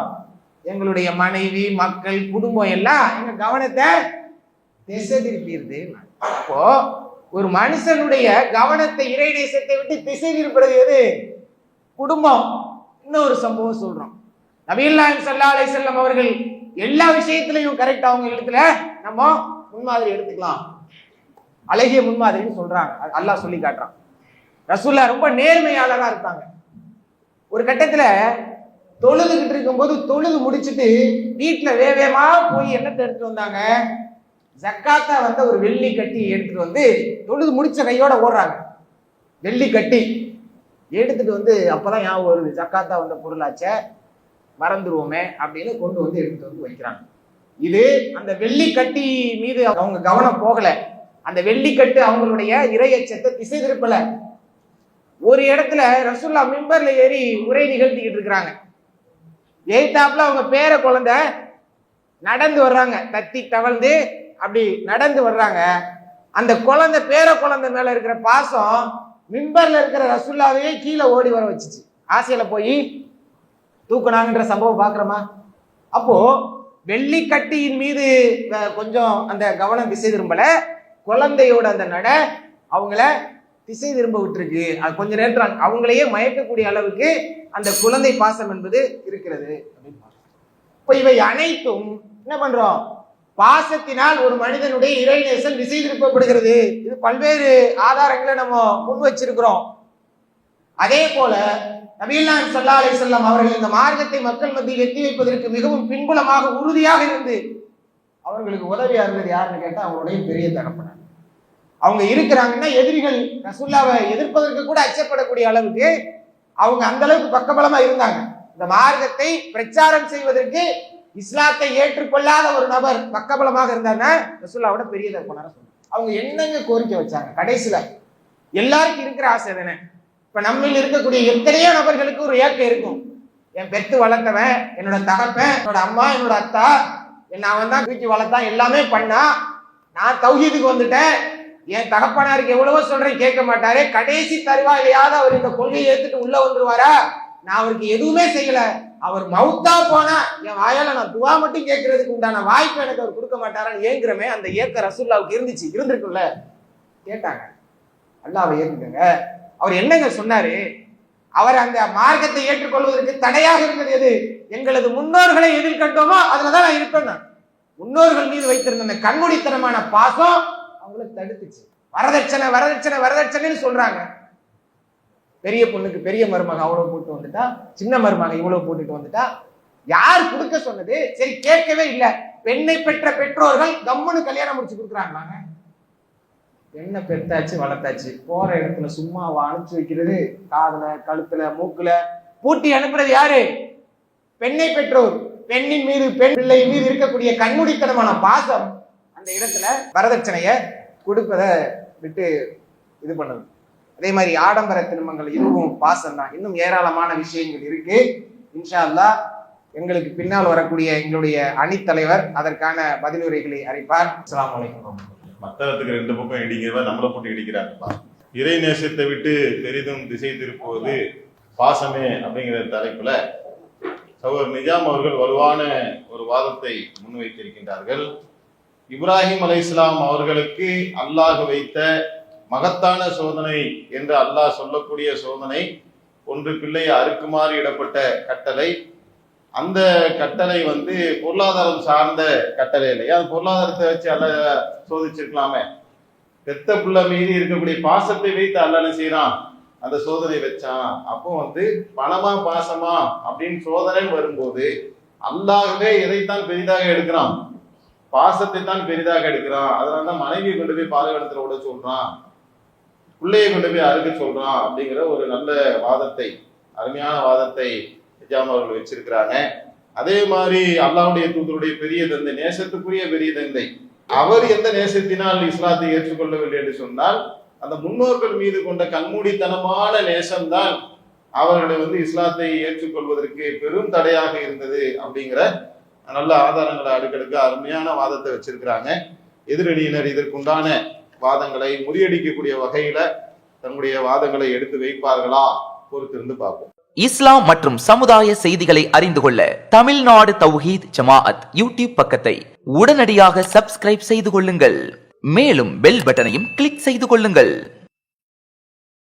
எங்களுடைய மனைவி மக்கள் குடும்பம் எல்லாம் எங்க கவனத்தை திசை திருப்பிடுது. அப்போ ஒரு மனுஷனுடைய கவனத்தை இறை நேசத்தை விட்டு திசை திருப்புறது எது? குடும்பம். இன்னொரு சம்பவம் சொல்றோம். நபிகள் நாயகம் ஸல்லல்லாஹு அலைஹி வஸல்லம் அவர்கள் எல்லா விஷயத்திலையும் கரெக்ட். அவங்க இடத்துல நம்ம முன்மாதிரி எடுத்துக்கலாம், அழகிய முன்மாதிரின்னு சொல்றாங்க. அல்லாஹ் சொல்லி காட்டுறான். ரசூலுல்லாஹ் ரொம்ப நேர்மையாளரா இருக்காங்க. ஒரு கட்டத்துல தொழுதுகிட்டு இருக்கும் போது தொழுது முடிச்சுட்டு வீட்டுல வேகமா போய் என்னத்தை எடுத்துட்டு வந்தாங்க? ஜக்காத்தா ஒரு வெள்ளி கட்டி எடுத்துட்டு தொழுது முடிச்ச கையோட ஓடுறாங்க. வெள்ளி கட்டி எடுத்துட்டு அப்பதான் ஞாபகம் வருது, ஜக்காத்தா பொருளாச்ச மறந்துருவோமே அப்படின்னு கொண்டு எடுத்துட்டு வைக்கிறாங்க. இது அந்த வெள்ளி கட்டி மீது அவங்க கவனம் போகல. அந்த வெள்ளிக்கட்டு அவங்களுடைய இறையச்சத்தை திசை திருப்பல. ஒரு இடத்துல ரசூலுல்லாஹ் மிம்பர்ல ஏறி உரை நிகழ்த்திக்கிட்டு இருக்கிறாங்க. எய்தாப்புல அவங்க பேர குழந்தை நடந்து வர்றாங்க, தத்தி தவழ்ந்து அப்படி நடந்து வர்றாங்க. அந்த குழந்தை பேர குழந்தை மேல இருக்கிற பாசம் மிம்பர்ல இருக்கிற ரசூலுல்லாஹ்வையே கீழே ஓடி வர வச்சுச்சு. ஆசையில போய் தூக்குனாங்கன்ற சம்பவம் பாக்குறோமா? அப்போ வெள்ளிக்கட்டியின் மீது கொஞ்சம் அந்த கவனம் திசை திரும்பல, குழந்தையோட அந்த நட அவங்கள திசை திரும்ப விட்டுருக்கு. அது கொஞ்ச நேரத்தில் அவங்களையே மயக்கக்கூடிய அளவுக்கு அந்த குழந்தை பாசம் என்பது இருக்கிறது. இப்போ இவை அனைத்தும் என்ன பண்றோம்? பாசத்தினால் ஒரு மனிதனுடைய இறைநேசம் திசை திருப்பப்படுகிறது. இது பல்வேறு ஆதாரங்களை நம்ம முன் வச்சிருக்கிறோம். அதே போல நபிகள் நாயகம் ஸல்லல்லாஹு அலைஹி வஸல்லம் அவர்கள் இந்த மார்க்கத்தை மக்கள் மத்தியில் எத்தி வைப்பதற்கு மிகவும் பின்புலமாக உறுதியாக இருந்து அவர்களுக்கு உதவியா இருந்தது யாருன்னு கேட்டா அவங்களுடைய பெரிய தகப்பனார். அவங்க இருக்கிறாங்கன்னா எதிரிகள் ரசூலுல்லாஹ்வை எதிர்ப்பதற்கு கூட அச்சப்படக்கூடிய அளவுக்கு அவங்க அந்த அளவுக்கு பக்கபலமா இருந்தாங்க. இந்த மார்க்கத்தை பிரச்சாரம் செய்வதற்கு இஸ்லாத்தை ஏற்றுக்கொள்ளாத ஒரு நபர் பக்கபலமாக இருந்தாருன்னா ரசூலுல்லாஹ்வோட பெரிய தகப்பனார சொல்லுவாங்க. அவங்க என்னங்க கோரிக்கை வச்சாங்க? கடைசியில எல்லாருக்கும் இருக்கிற ஆசை தானே. இப்ப நம்மில் இருக்கக்கூடிய எத்தனையோ நபர்களுக்கு ஒரு ஏக்கம் இருக்கும். என் பெத்து வளர்த்தவன், என்னோட தகப்பன், என்னோட அம்மா, என்னோட அத்தா, அவன் தான் தூக்கி வளர்த்தான், எல்லாமே பண்ணா. நான் தௌஹீதுக்கு வந்துட்டேன், என் தகப்பனாருக்கு எவ்வளவோ சொல்றேன் கேட்க மாட்டாரு, கடைசி தருவாயிலையாவது அவர் இந்த கொள்கையை ஏத்துட்டு உள்ள வந்துருவாரா? நான் அவருக்கு எதுவுமே செய்யல, அவர் மவுத்தா போனா என் வாயால நான் துவா மட்டும் கேட்கறதுக்கு உண்டான வாய்ப்பு எனக்கு அவர் கொடுக்க மாட்டாரான்னு ஏங்குறமே அந்த ஏக்க ரசூலுல்லாஹ்வுக்கு இருந்திருக்குல்ல. கேட்டாங்க, அல்லாஹ்வை ஏத்துக்கங்க. அவர் என்னங்க சொன்னாரு? அவர் அந்த மார்க்கத்தை ஏற்றுக்கொள்வதற்கு தடையாக இருந்தது எது? எங்களது முன்னோர்களை எதில் கண்டோமோ அதுலதான் நான் இருப்பேன். முன்னோர்கள் மீது வைத்திருந்த அந்த கண்மூடித்தனமான பாசம் அவங்களை தடுத்துச்சு. வரதட்சணை வரதட்சணை வரதட்சணைன்னு சொல்றாங்க. பெரிய பொண்ணுக்கு பெரிய மருமக அவ்வளவு போட்டு வந்துட்டா, சின்ன மருமக இவ்வளவு போட்டுட்டு வந்துட்டா. யார் கொடுக்க சொன்னது? சரி, கேட்கவே இல்லை. பெண்ணை பெற்ற பெற்றோர்கள் கம்முன்னு கல்யாணம் முடிச்சு கொடுக்குறாங்களாங்க. பெண்ணை பெற்றாச்சு வளர்த்தாச்சு, போற இடத்துல சும்மா அனுப்பிச்சு வைக்கிறது, காதுல கழுத்துல மூக்குல பூட்டி அனுப்புறது யாரு? பெண்ணை பெற்றோர். பெண்ணின் மீது, பெண் பிள்ளை மீது இருக்கக்கூடிய கண்மூடித்தனமான பாசம் அந்த இடத்துல வரதட்சணைய கொடுப்பதை விட்டு இது பண்ணுது. அதே மாதிரி ஆடம்பர திருமணங்கள், இதுவும் பாசம் தான். இன்னும் ஏராளமான விஷயங்கள் இருக்கு. இன்ஷா அல்லாஹ் எங்களுக்கு பின்னால் வரக்கூடிய எங்களுடைய அணித்தலைவர் அதற்கான பதிலுரைகளை அறிப்பார். அஸ்ஸலாமு அலைக்கும். மத்தளத்துக்கு ரெண்டு பக்கம் இடிக்கிறவன் நம்மளை போட்டு இடிக்கிறாங்கப்பா. இறை நேசத்தை விட்டு பெரிதும் திசை திருப்புவது பாசமே அப்படிங்கிற தலைப்புல சகோதரர் நிஜாம் அவர்கள் வலுவான ஒரு வாதத்தை முன்வைத்திருக்கின்றார்கள். இப்ராஹிம் அலைஹிஸ்ஸலாம் அவர்களுக்கு அல்லாஹ் வைத்த மகத்தான சோதனை என்று அல்லாஹ் சொல்லக்கூடிய சோதனை ஒன்று பிள்ளையை அறுக்குமாறு இடப்பட்ட கட்டளை. அந்த கட்டளை பொருளாதாரம் சார்ந்த கட்டளை இல்லையா? அந்த பொருளாதாரத்தை வச்சு அல்ல சோதிச்சிருக்கலாமே. பெத்த பிள்ளை மீது இருக்கக்கூடிய பாசத்தை வைத்து அல்ல என்ன செய்யறான்? அந்த சோதனை வச்சான். அப்போ பணமா பாசமா அப்படின்னு சோதனை வரும்போது அல்லாஹ்வே எதைத்தான் பெரிதாக எடுக்கிறான்? பாசத்தை தான் பெரிதாக எடுக்கிறான். அதனாலதான் மனைவியை கொண்டு போய் பாலைவனத்துல விட சொல்றான், பிள்ளையை கொண்டு போய் அறுக்க சொல்றான் அப்படிங்கிற ஒரு நல்ல வாதத்தை, அருமையான வாதத்தை நிஜாம் அவர்கள் வச்சிருக்கிறாங்க. அதே மாதிரி அல்லாஹ்வுடைய தூதருடைய பெரிய தந்தை, நேசத்துக்குரிய பெரிய தந்தை, அவர் எந்த நேசத்தினால் இஸ்லாத்தை ஏற்றுக்கொள்ளவில்லை என்று சொன்னால் அந்த முன்னோர்கள் மீது கொண்ட கண்மூடித்தனமான நேசம்தான் அவர்களை இஸ்லாத்தை ஏற்றுக்கொள்வதற்கு பெரும் தடையாக இருந்தது அப்படிங்கிற நல்ல ஆதாரங்களை அடுக்கடுக்க அருமையான வாதத்தை வச்சிருக்கிறாங்க. எதிரணியினர் இதற்குண்டான வாதங்களை முறியடிக்கக்கூடிய வகையில தன்னுடைய வாதங்களை எடுத்து வைப்பார்களா பொறுத்திருந்து பார்ப்போம். இஸ்லாம் மற்றும் சமுதாய செய்திகளை அறிந்து கொள்ள தமிழ்நாடு தௌஹீத் ஜமாஅத் யூடியூப் பக்கத்தை உடனடியாக சப்ஸ்கிரைப் செய்து கொள்ளுங்கள். மேலும் பெல் பட்டனையும் கிளிக் செய்து கொள்ளுங்கள்.